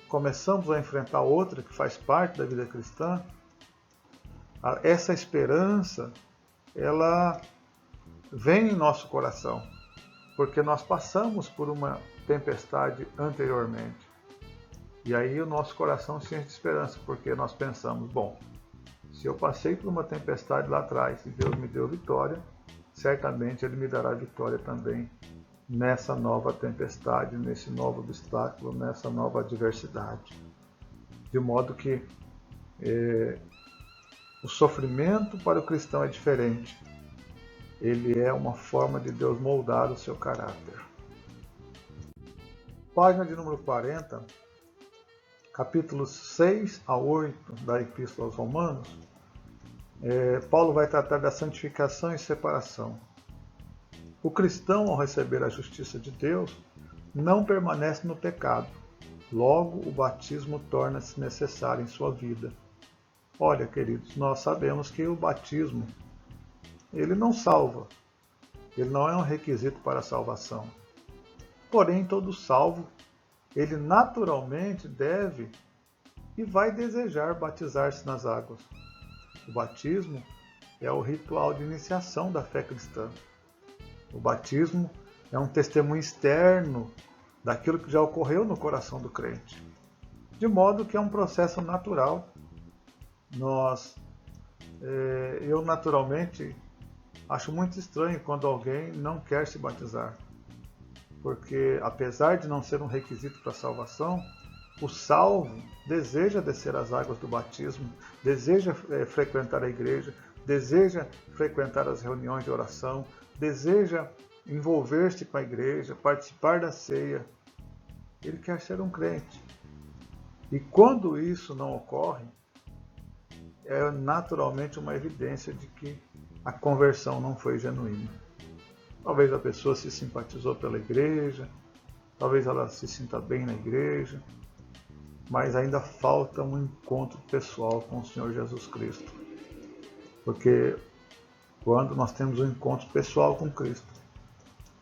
começamos a enfrentar outra que faz parte da vida cristã, essa esperança, ela vem em nosso coração, porque nós passamos por uma tempestade anteriormente. E aí o nosso coração se enche de esperança, porque nós pensamos, bom, se eu passei por uma tempestade lá atrás e Deus me deu vitória, certamente Ele me dará vitória também nessa nova tempestade, nesse novo obstáculo, nessa nova adversidade. De modo que o sofrimento para o cristão é diferente. Ele é uma forma de Deus moldar o seu caráter. Página de número 40, capítulos 6 a 8 da Epístola aos Romanos, Paulo vai tratar da santificação e separação. O cristão, ao receber a justiça de Deus, não permanece no pecado. Logo, o batismo torna-se necessário em sua vida. Olha, queridos, nós sabemos que o batismo, ele não salva. Ele não é um requisito para a salvação. Porém, todo salvo, ele naturalmente deve e vai desejar batizar-se nas águas. O batismo é o ritual de iniciação da fé cristã. O batismo é um testemunho externo daquilo que já ocorreu no coração do crente. De modo que é um processo natural. Eu naturalmente acho muito estranho quando alguém não quer se batizar. Porque apesar de não ser um requisito para a salvação, o salvo deseja descer as águas do batismo, deseja frequentar a igreja, deseja frequentar as reuniões de oração, deseja envolver-se com a igreja, participar da ceia. Ele quer ser um crente. E quando isso não ocorre, é naturalmente uma evidência de que a conversão não foi genuína. Talvez a pessoa se simpatizou pela igreja, talvez ela se sinta bem na igreja, mas ainda falta um encontro pessoal com o Senhor Jesus Cristo. Porque quando nós temos um encontro pessoal com Cristo,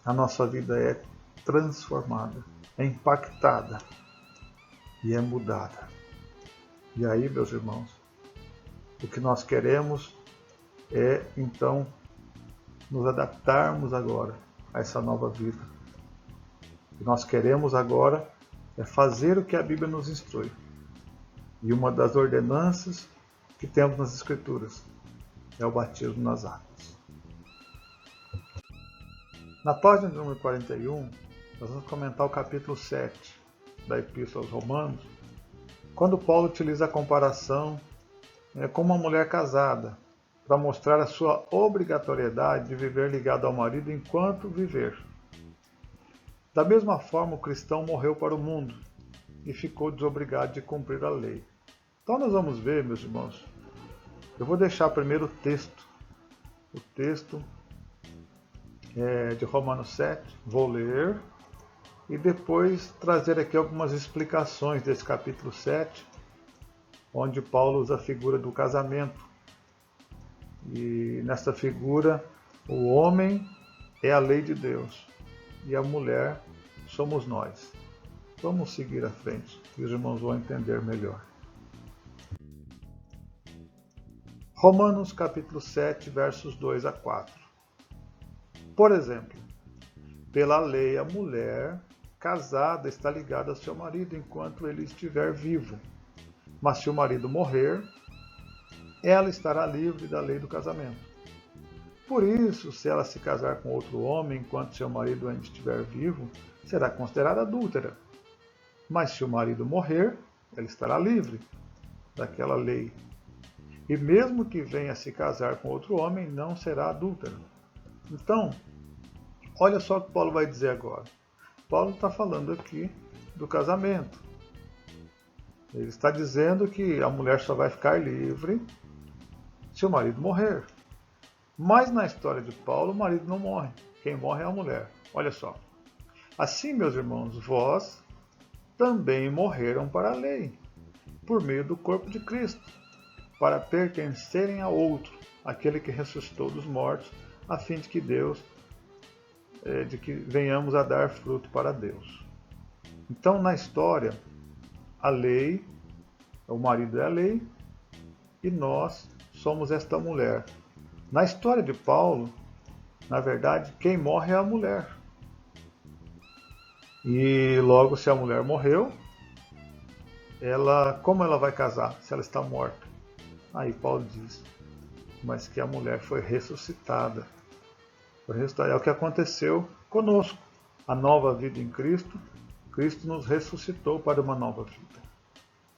a nossa vida é transformada, é impactada e é mudada. E aí, meus irmãos, o que nós queremos é, então, nos adaptarmos agora a essa nova vida. O que nós queremos agora é fazer o que a Bíblia nos instrui. E uma das ordenanças que temos nas Escrituras é o batismo nas águas. Na página de número 41, nós vamos comentar o capítulo 7 da Epístola aos Romanos, quando Paulo utiliza a comparação com uma mulher casada, para mostrar a sua obrigatoriedade de viver ligado ao marido enquanto viver. Da mesma forma, o cristão morreu para o mundo e ficou desobrigado de cumprir a lei. Então nós vamos ver, meus irmãos, eu vou deixar primeiro o texto de Romanos 7, vou ler e depois trazer aqui algumas explicações desse capítulo 7, onde Paulo usa a figura do casamento. E nessa figura, o homem é a lei de Deus e a mulher somos nós. Vamos seguir à frente, que os irmãos vão entender melhor. Romanos capítulo 7, versos 2 a 4. Por exemplo, pela lei a mulher casada está ligada ao seu marido enquanto ele estiver vivo. Mas se o marido morrer, ela estará livre da lei do casamento. Por isso, se ela se casar com outro homem enquanto seu marido ainda estiver vivo, será considerada adúltera. Mas se o marido morrer, ela estará livre daquela lei. E mesmo que venha se casar com outro homem, não será adúltera. Então, olha só o que Paulo vai dizer agora. Paulo está falando aqui do casamento. Ele está dizendo que a mulher só vai ficar livre se o marido morrer. Mas na história de Paulo, o marido não morre. Quem morre é a mulher. Olha só. Assim, meus irmãos, vós também morreram para a lei, por meio do corpo de Cristo, para pertencerem a outro, aquele que ressuscitou dos mortos, a fim de que venhamos a dar fruto para Deus. Então, na história, a lei, o marido é a lei, e nós somos esta mulher. Na história de Paulo, na verdade, quem morre é a mulher. E logo, se a mulher morreu, como ela vai casar se ela está morta? Aí Paulo diz, mas que a mulher foi ressuscitada. É o que aconteceu conosco. A nova vida em Cristo, Cristo nos ressuscitou para uma nova vida.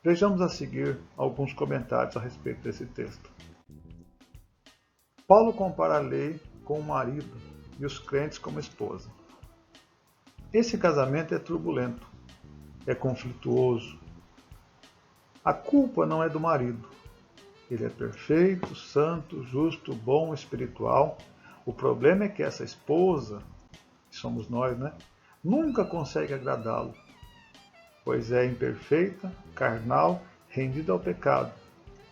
Vejamos a seguir alguns comentários a respeito desse texto. Paulo compara a lei com o marido e os crentes como esposa. Esse casamento é turbulento, é conflituoso. A culpa não é do marido. Ele é perfeito, santo, justo, bom, espiritual. O problema é que essa esposa, que somos nós, nunca consegue agradá-lo, pois é imperfeita, carnal, rendida ao pecado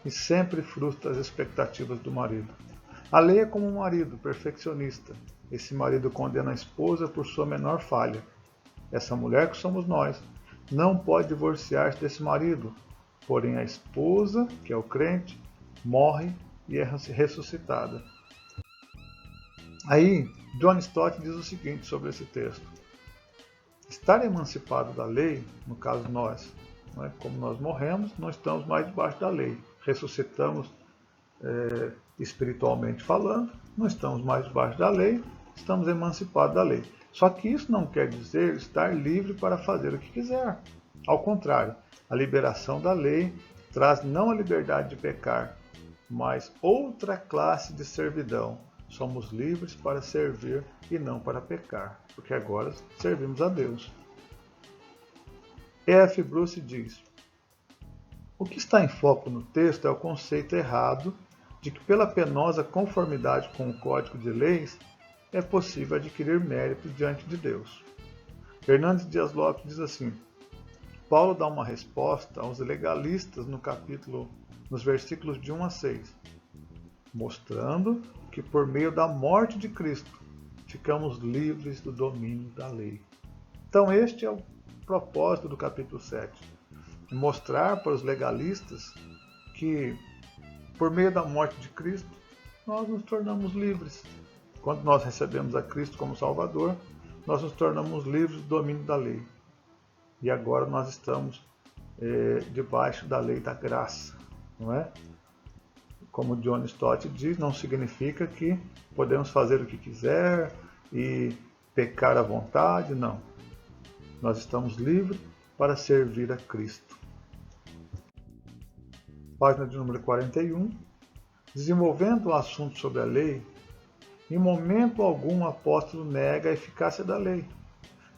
e sempre frustra as expectativas do marido. A lei é como um marido perfeccionista. Esse marido condena a esposa por sua menor falha. Essa mulher, que somos nós, não pode divorciar-se desse marido, porém a esposa, que é o crente, morre e é ressuscitada. Aí, John Stott diz o seguinte sobre esse texto. Estar emancipado da lei, no caso nós, como nós morremos, não estamos mais debaixo da lei. Ressuscitamos espiritualmente falando, não estamos mais debaixo da lei, estamos emancipados da lei. Só que isso não quer dizer estar livre para fazer o que quiser. Ao contrário, a liberação da lei traz não a liberdade de pecar, mas outra classe de servidão. Somos livres para servir e não para pecar, porque agora servimos a Deus. F. Bruce diz: o que está em foco no texto é o conceito errado de que pela penosa conformidade com o Código de Leis é possível adquirir mérito diante de Deus. Hernandes Dias Lopes diz assim: Paulo dá uma resposta aos legalistas nos versículos de 1 a 6, mostrando que por meio da morte de Cristo ficamos livres do domínio da lei. Então este é o propósito do capítulo 7, mostrar para os legalistas que por meio da morte de Cristo nós nos tornamos livres. Quando nós recebemos a Cristo como Salvador, nós nos tornamos livres do domínio da lei. E agora nós estamos debaixo da lei da graça, não é? Como John Stott diz, não significa que podemos fazer o que quiser e pecar à vontade, não. Nós estamos livres para servir a Cristo. Página de número 41. Desenvolvendo o assunto sobre a lei, em momento algum o apóstolo nega a eficácia da lei,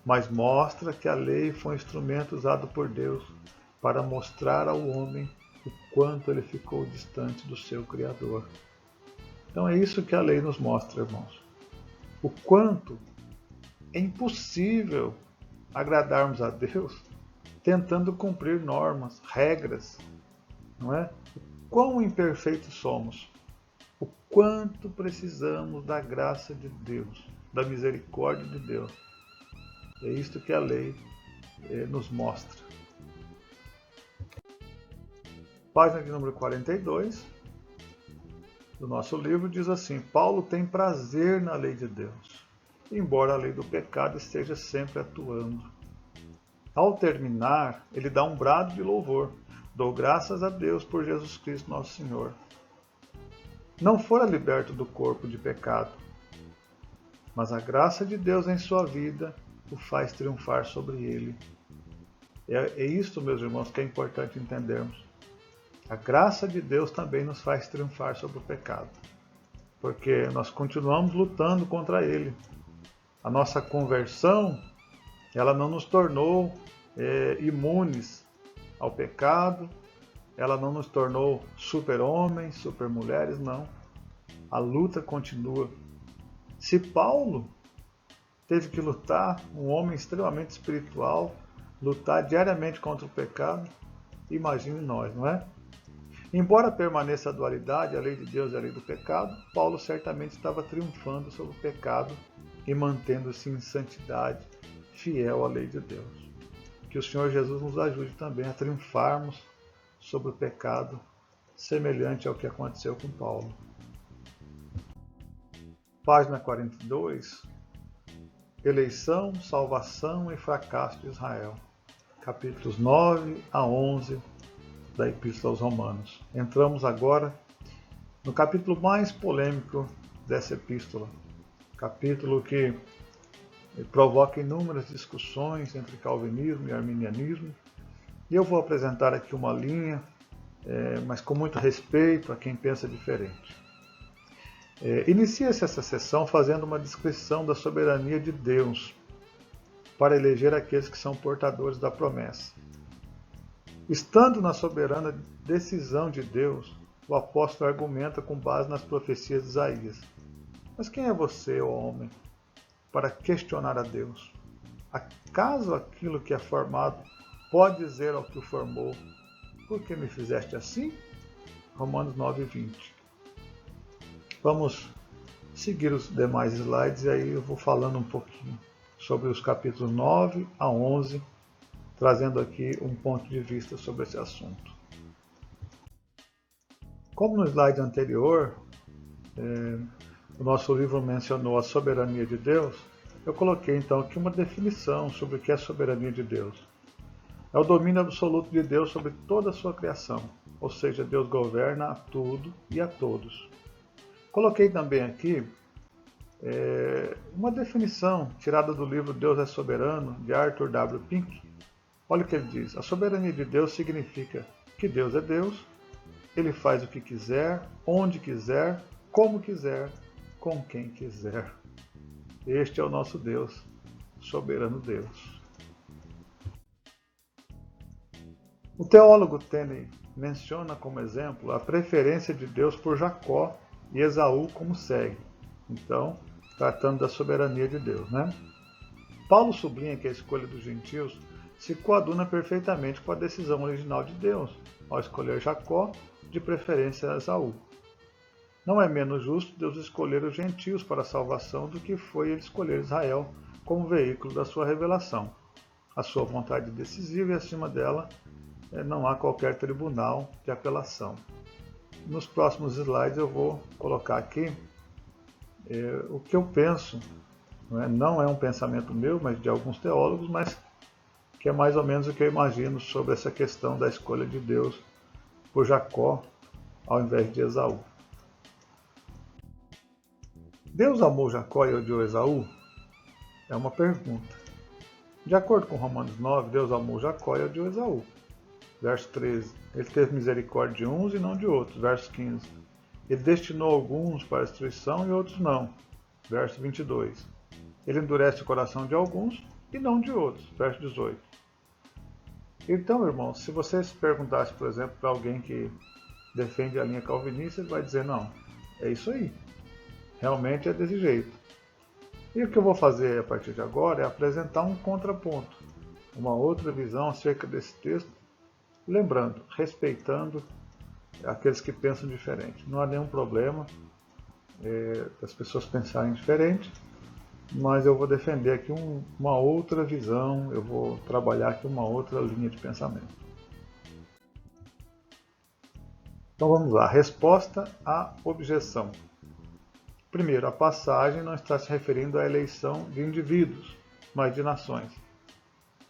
mas mostra que a lei foi um instrumento usado por Deus para mostrar ao homem o quanto ele ficou distante do seu Criador. Então é isso que a lei nos mostra, irmãos. O quanto é impossível agradarmos a Deus tentando cumprir normas, regras, não é? O quão imperfeitos somos, o quanto precisamos da graça de Deus, da misericórdia de Deus. É isto que a lei nos mostra. Página de número 42 do nosso livro diz assim: Paulo tem prazer na lei de Deus, embora a lei do pecado esteja sempre atuando. Ao terminar, ele dá um brado de louvor. Dou graças a Deus por Jesus Cristo nosso Senhor. Não fora liberto do corpo de pecado, mas a graça de Deus em sua vida o faz triunfar sobre ele. É isto, meus irmãos, que é importante entendermos. A graça de Deus também nos faz triunfar sobre o pecado, porque nós continuamos lutando contra ele. A nossa conversão, ela não nos tornou imunes ao pecado, ela não nos tornou super-homens, super-mulheres, não. A luta continua. Se Paulo teve que lutar, um homem extremamente espiritual, lutar diariamente contra o pecado, imagine nós, não é? Embora permaneça a dualidade, a lei de Deus e a lei do pecado, Paulo certamente estava triunfando sobre o pecado e mantendo-se em santidade, fiel à lei de Deus. Que o Senhor Jesus nos ajude também a triunfarmos sobre o pecado, semelhante ao que aconteceu com Paulo. Página 42. Eleição, salvação e fracasso de Israel. Capítulos 9 a 11 da Epístola aos Romanos. Entramos agora no capítulo mais polêmico dessa epístola. Capítulo que provoca inúmeras discussões entre calvinismo e arminianismo. E eu vou apresentar aqui uma linha, mas com muito respeito a quem pensa diferente. Inicia-se essa sessão fazendo uma descrição da soberania de Deus para eleger aqueles que são portadores da promessa. Estando na soberana decisão de Deus, o apóstolo argumenta com base nas profecias de Isaías. Mas quem é você, ó homem, para questionar a Deus? Acaso aquilo que é formado pode dizer ao que o formou: por que me fizeste assim? Romanos 9:20. Vamos seguir os demais slides e aí eu vou falando um pouquinho sobre os capítulos 9 a 11, trazendo aqui um ponto de vista sobre esse assunto. Como no slide anterior, o nosso livro mencionou a soberania de Deus, eu coloquei então aqui uma definição sobre o que é a soberania de Deus. É o domínio absoluto de Deus sobre toda a sua criação, ou seja, Deus governa a tudo e a todos. Coloquei também aqui uma definição tirada do livro Deus é Soberano, de Arthur W. Pink. Olha o que ele diz: a soberania de Deus significa que Deus é Deus, Ele faz o que quiser, onde quiser, como quiser, com quem quiser. Este é o nosso Deus, soberano Deus. O teólogo Tenney menciona como exemplo a preferência de Deus por Jacó e Esaú como segue. Então, tratando da soberania de Deus, né? Paulo sublinha que a escolha dos gentios se coaduna perfeitamente com a decisão original de Deus, ao escolher Jacó, de preferência a Esaú. Não é menos justo Deus escolher os gentios para a salvação do que foi ele escolher Israel como veículo da sua revelação. A sua vontade decisiva e acima dela não há qualquer tribunal de apelação. Nos próximos slides eu vou colocar aqui o que eu penso, não é um pensamento meu, mas de alguns teólogos, mas que é mais ou menos o que eu imagino sobre essa questão da escolha de Deus por Jacó ao invés de Esaú. Deus amou Jacó e odiou Esaú? É uma pergunta. De acordo com Romanos 9, Deus amou Jacó e odiou Esaú. Verso 13. Ele teve misericórdia de uns e não de outros. Verso 15. Ele destinou alguns para a destruição e outros não. Verso 22. Ele endurece o coração de alguns e não de outros. Verso 18. Então, irmãos, se você se perguntasse, por exemplo, para alguém que defende a linha calvinista, ele vai dizer, não, é isso aí. Realmente é desse jeito. E o que eu vou fazer a partir de agora é apresentar um contraponto, uma outra visão acerca desse texto, lembrando, respeitando aqueles que pensam diferente. Não há nenhum problema das pessoas pensarem diferente, mas eu vou defender aqui uma outra visão, eu vou trabalhar aqui uma outra linha de pensamento. Então vamos lá, resposta à objeção. Primeiro, a passagem não está se referindo à eleição de indivíduos, mas de nações.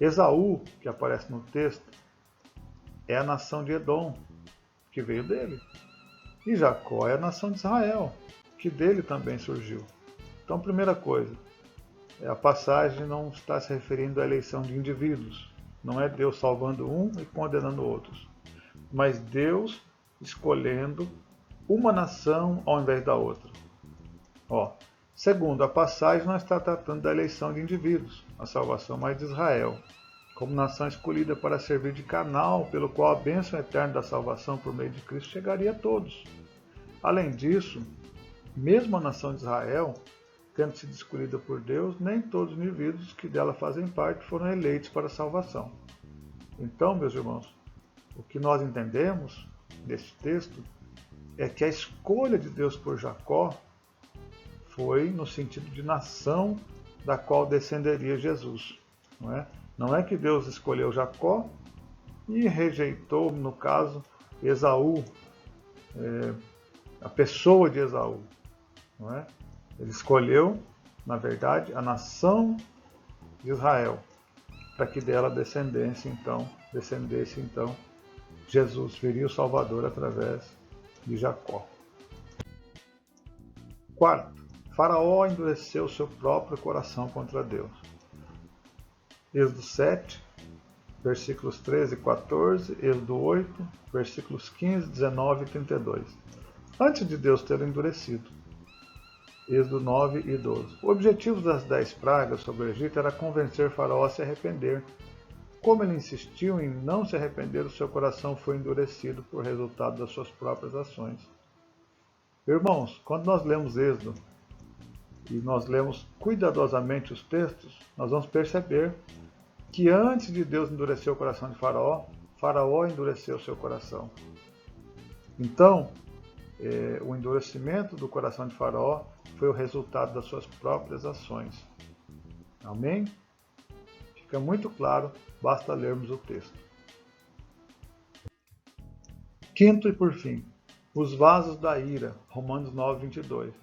Esaú, que aparece no texto, é a nação de Edom, que veio dele. E Jacó é a nação de Israel, que dele também surgiu. Então, primeira coisa, a passagem não está se referindo à eleição de indivíduos. Não é Deus salvando um e condenando outros, mas Deus escolhendo uma nação ao invés da outra. Segundo, a passagem não está tratando da eleição de indivíduos, a salvação mais de Israel, como nação escolhida para servir de canal pelo qual a bênção eterna da salvação por meio de Cristo chegaria a todos. Além disso, mesmo a nação de Israel, tendo sido escolhida por Deus, nem todos os indivíduos que dela fazem parte foram eleitos para a salvação. Então, meus irmãos, o que nós entendemos deste texto é que a escolha de Deus por Jacó foi no sentido de nação da qual descenderia Jesus. Não é que Deus escolheu Jacó e rejeitou, no caso, Esaú, a pessoa de Esaú. Ele escolheu, na verdade, a nação de Israel, para que dela descendesse então Jesus, viria o Salvador através de Jacó. Quarto, Faraó endureceu seu próprio coração contra Deus. Êxodo 7, versículos 13 e 14, Êxodo 8, versículos 15, 19 e 32. Antes de Deus ter endurecido. Êxodo 9 e 12. O objetivo das 10 pragas sobre o Egito era convencer Faraó a se arrepender. Como ele insistiu em não se arrepender, o seu coração foi endurecido por resultado das suas próprias ações. Irmãos, quando nós lemos Êxodo e nós lemos cuidadosamente os textos, nós vamos perceber que antes de Deus endurecer o coração de Faraó, Faraó endureceu o seu coração. Então, o endurecimento do coração de Faraó foi o resultado das suas próprias ações. Amém? Fica muito claro, basta lermos o texto. Quinto e por fim, os vasos da ira, Romanos 9, 22.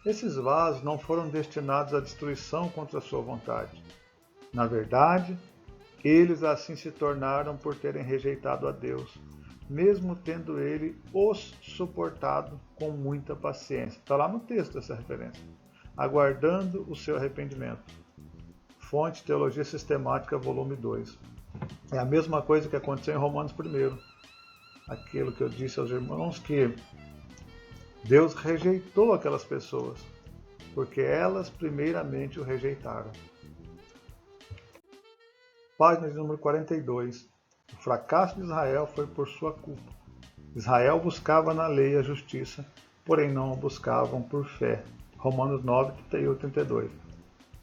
Esses vasos não foram destinados à destruição contra a sua vontade. Na verdade, eles assim se tornaram por terem rejeitado a Deus, mesmo tendo ele os suportado com muita paciência. Está lá no texto essa referência. Aguardando o seu arrependimento. Fonte Teologia Sistemática, volume 2. É a mesma coisa que aconteceu em Romanos 1. Aquilo que eu disse aos irmãos, que Deus rejeitou aquelas pessoas, porque elas primeiramente o rejeitaram. Página de número 42. O fracasso de Israel foi por sua culpa. Israel buscava na lei a justiça, porém não a buscavam por fé. Romanos 9, 31 e 32.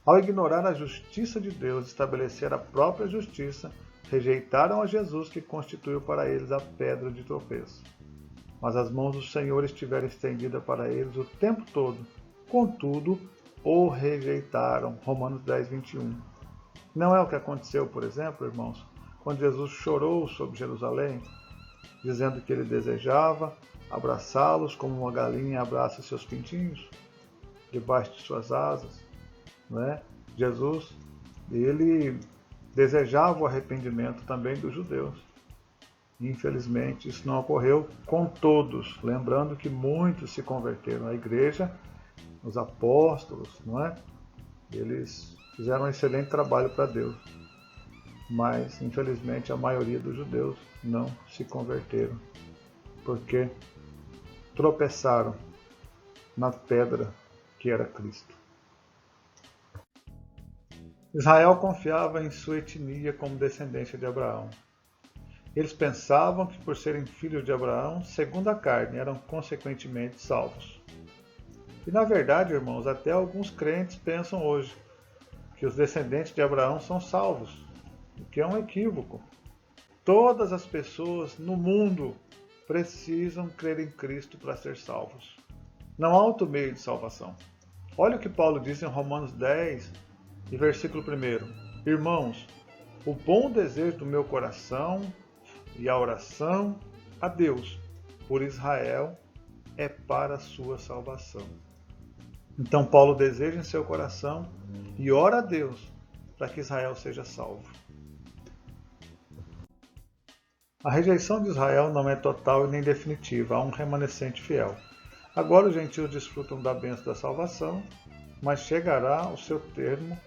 Ao ignorar a justiça de Deus e estabelecer a própria justiça, rejeitaram a Jesus, que constituiu para eles a pedra de tropeço. Mas as mãos do Senhor estiveram estendidas para eles o tempo todo. Contudo, o rejeitaram. Romanos 10, 21. Não é o que aconteceu, por exemplo, irmãos, quando Jesus chorou sobre Jerusalém, dizendo que ele desejava abraçá-los como uma galinha abraça seus pintinhos, debaixo de suas asas. Jesus, ele desejava o arrependimento também dos judeus. Infelizmente, isso não ocorreu com todos. Lembrando que muitos se converteram à igreja, os apóstolos, eles fizeram um excelente trabalho para Deus, mas infelizmente a maioria dos judeus não se converteram, porque tropeçaram na pedra que era Cristo. Israel confiava em sua etnia como descendência de Abraão. Eles pensavam que, por serem filhos de Abraão, segundo a carne, eram consequentemente salvos. E, na verdade, irmãos, até alguns crentes pensam hoje que os descendentes de Abraão são salvos, o que é um equívoco. Todas as pessoas no mundo precisam crer em Cristo para ser salvos. Não há outro meio de salvação. Olha o que Paulo diz em Romanos 10, e versículo 1. Irmãos, o bom desejo do meu coração e a oração a Deus por Israel é para a sua salvação. Então Paulo deseja em seu coração e ora a Deus para que Israel seja salvo. A rejeição de Israel não é total e nem definitiva, há um remanescente fiel. Agora os gentios desfrutam da bênção da salvação, mas chegará o seu termo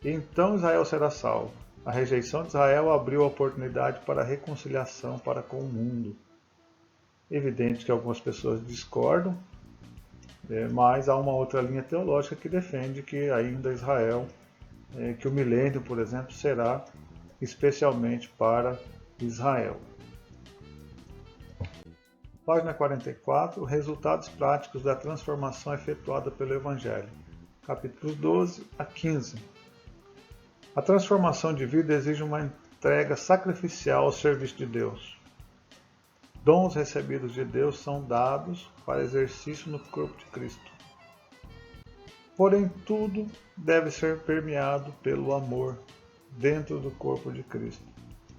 e então Israel será salvo. A rejeição de Israel abriu a oportunidade para a reconciliação para com o mundo. Evidente que algumas pessoas discordam, mas há uma outra linha teológica que defende que ainda Israel, que o milênio, por exemplo, será especialmente para Israel. Página 44, resultados práticos da transformação efetuada pelo Evangelho. Capítulos 12 a 15. A transformação de vida exige uma entrega sacrificial ao serviço de Deus. Dons recebidos de Deus são dados para exercício no corpo de Cristo. Porém, tudo deve ser permeado pelo amor dentro do corpo de Cristo.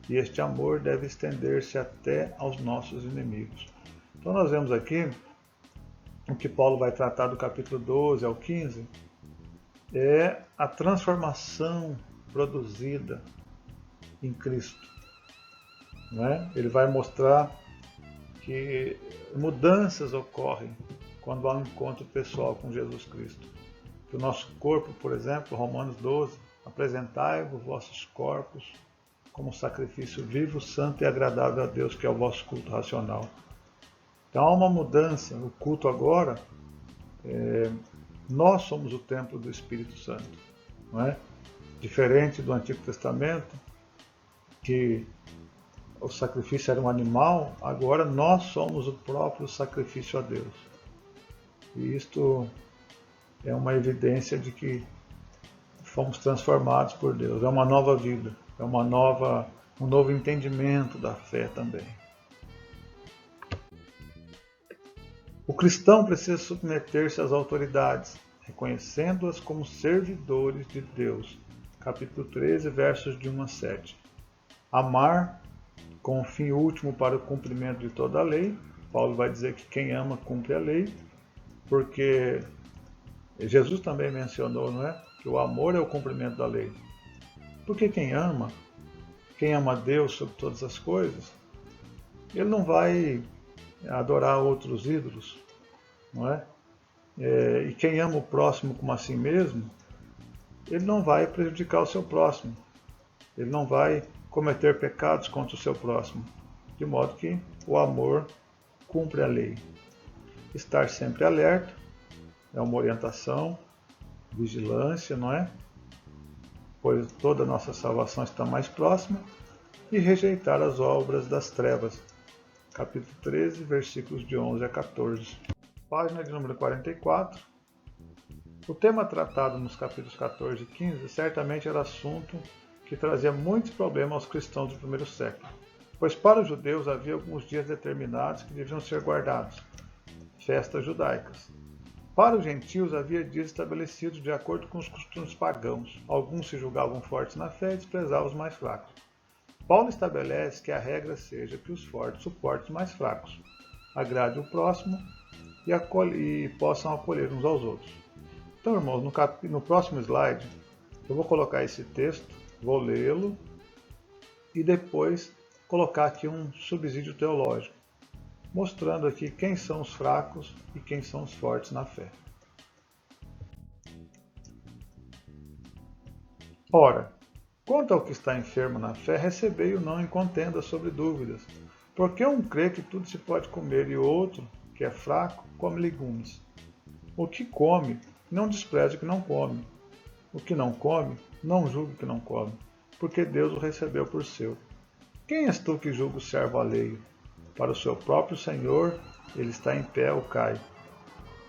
E este amor deve estender-se até aos nossos inimigos. Então nós vemos aqui o que Paulo vai tratar do capítulo 12 ao 15, é a transformação produzida em Cristo. Ele vai mostrar que mudanças ocorrem quando há um encontro pessoal com Jesus Cristo. Que o nosso corpo, por exemplo, Romanos 12, apresentai-vos vossos corpos como sacrifício vivo, santo e agradável a Deus, que é o vosso culto racional. Então há uma mudança. O culto agora, nós somos o templo do Espírito Santo. Não é? Diferente do Antigo Testamento, que o sacrifício era um animal, agora nós somos o próprio sacrifício a Deus. E isto é uma evidência de que fomos transformados por Deus. É uma nova vida, é um novo entendimento da fé também. O cristão precisa submeter-se às autoridades, reconhecendo-as como servidores de Deus. Capítulo 13, versos de 1 a 7. Amar com o fim último para o cumprimento de toda a lei. Paulo vai dizer que quem ama cumpre a lei, porque Jesus também mencionou, não é? Que o amor é o cumprimento da lei. Porque quem ama a Deus sobre todas as coisas, ele não vai adorar outros ídolos, não é? E quem ama o próximo como a si mesmo, ele não vai prejudicar o seu próximo, ele não vai cometer pecados contra o seu próximo, de modo que o amor cumpre a lei. Estar sempre alerta é uma orientação, vigilância, não é? Pois toda a nossa salvação está mais próxima, e rejeitar as obras das trevas. Capítulo 13, versículos de 11 a 14. Página de número 44. O tema tratado nos capítulos 14 e 15 certamente era assunto que trazia muitos problemas aos cristãos do primeiro século, pois para os judeus havia alguns dias determinados que deviam ser guardados, festas judaicas. Para os gentios havia dias estabelecidos de acordo com os costumes pagãos. Alguns se julgavam fortes na fé e desprezavam os mais fracos. Paulo estabelece que a regra seja que os fortes suportem os mais fracos, agrade o próximo e possam acolher uns aos outros. Então, irmãos, no próximo slide eu vou colocar esse texto, vou lê-lo e depois colocar aqui um subsídio teológico, mostrando aqui quem são os fracos e quem são os fortes na fé. Ora, quanto ao que está enfermo na fé, recebei-o não em contenda sobre dúvidas, porque um crê que tudo se pode comer e o outro, que é fraco, come legumes. O que come, não despreze o que não come. O que não come, não julgue o que não come, porque Deus o recebeu por seu. Quem és tu que julga o servo alheio? Para o seu próprio Senhor, ele está em pé ou cai,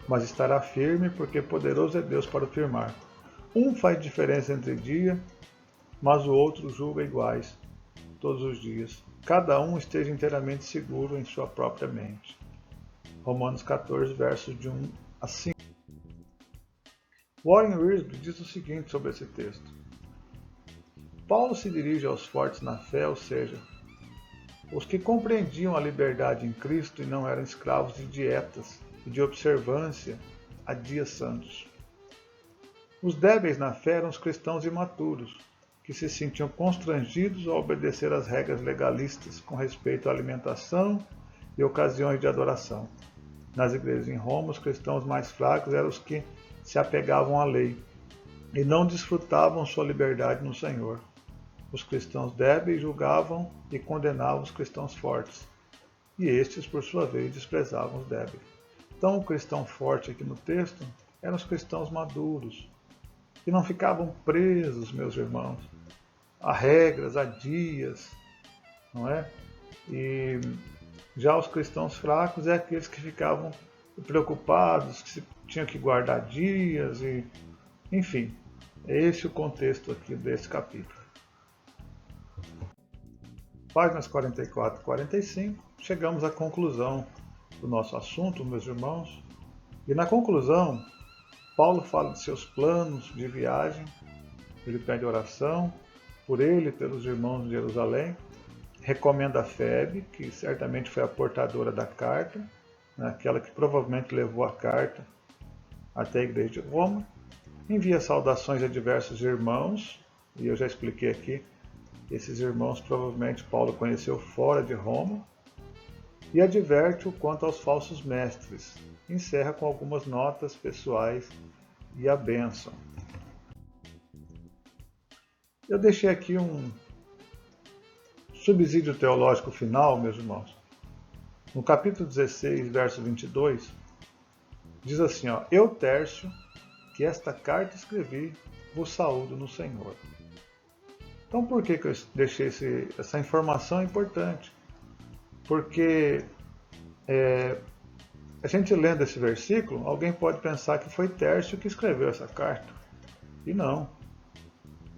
mas estará firme, porque poderoso é Deus para o firmar. Um faz diferença entre dia, mas o outro julga iguais todos os dias. Cada um esteja inteiramente seguro em sua própria mente. Romanos 14, versos de 1 a 5. Warren Wiersbe diz o seguinte sobre esse texto. Paulo se dirige aos fortes na fé, ou seja, os que compreendiam a liberdade em Cristo e não eram escravos de dietas e de observância a dias santos. Os débeis na fé eram os cristãos imaturos, que se sentiam constrangidos a obedecer às regras legalistas com respeito à alimentação e ocasiões de adoração. Nas igrejas em Roma, os cristãos mais fracos eram os que se apegavam à lei e não desfrutavam sua liberdade no Senhor. Os cristãos débeis julgavam e condenavam os cristãos fortes, e estes, por sua vez, desprezavam os débeis. Então, o cristão forte aqui no texto eram os cristãos maduros, que não ficavam presos, meus irmãos, a regras, a dias, não é? E já os cristãos fracos é aqueles que ficavam preocupados, que tinham que guardar dias, e enfim, é esse o contexto aqui desse capítulo. Páginas 44 e 45, chegamos à conclusão do nosso assunto, meus irmãos. E na conclusão, Paulo fala de seus planos de viagem, ele pede oração por ele e pelos irmãos de Jerusalém, recomenda a Febe, que certamente foi a portadora da carta, aquela que provavelmente levou a carta até a igreja de Roma, envia saudações a diversos irmãos, e eu já expliquei aqui, esses irmãos provavelmente Paulo conheceu fora de Roma, e adverte-o quanto aos falsos mestres. Encerra com algumas notas pessoais e a bênção. Eu deixei aqui um subsídio teológico final, meus irmãos. No capítulo 16, verso 22, diz assim, Eu, Tércio, que esta carta escrevi, vos saúdo no Senhor. Então, por que eu deixei essa informação importante? Porque a gente lendo esse versículo, alguém pode pensar que foi Tércio que escreveu essa carta. E não.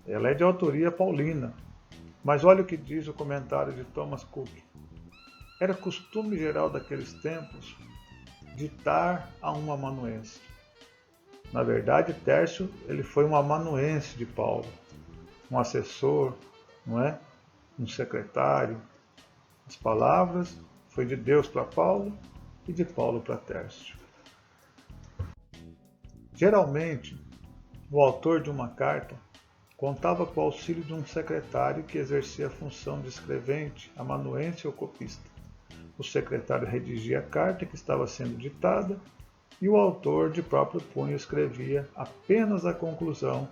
Ela é de autoria paulina. Mas olha o que diz o comentário de Thomas Cook. Era costume geral daqueles tempos ditar a um amanuense. Na verdade, Tércio ele foi um amanuense de Paulo, um assessor, não é? Um secretário. As palavras foi de Deus para Paulo e de Paulo para Tércio. Geralmente, o autor de uma carta contava com o auxílio de um secretário que exercia a função de escrevente, amanuense ou copista. O secretário redigia a carta que estava sendo ditada e o autor, de próprio punho, escrevia apenas a conclusão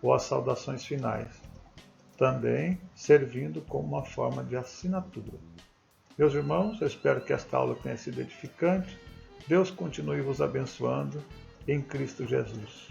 ou as saudações finais, também servindo como uma forma de assinatura. Meus irmãos, eu espero que esta aula tenha sido edificante. Deus continue vos abençoando em Cristo Jesus.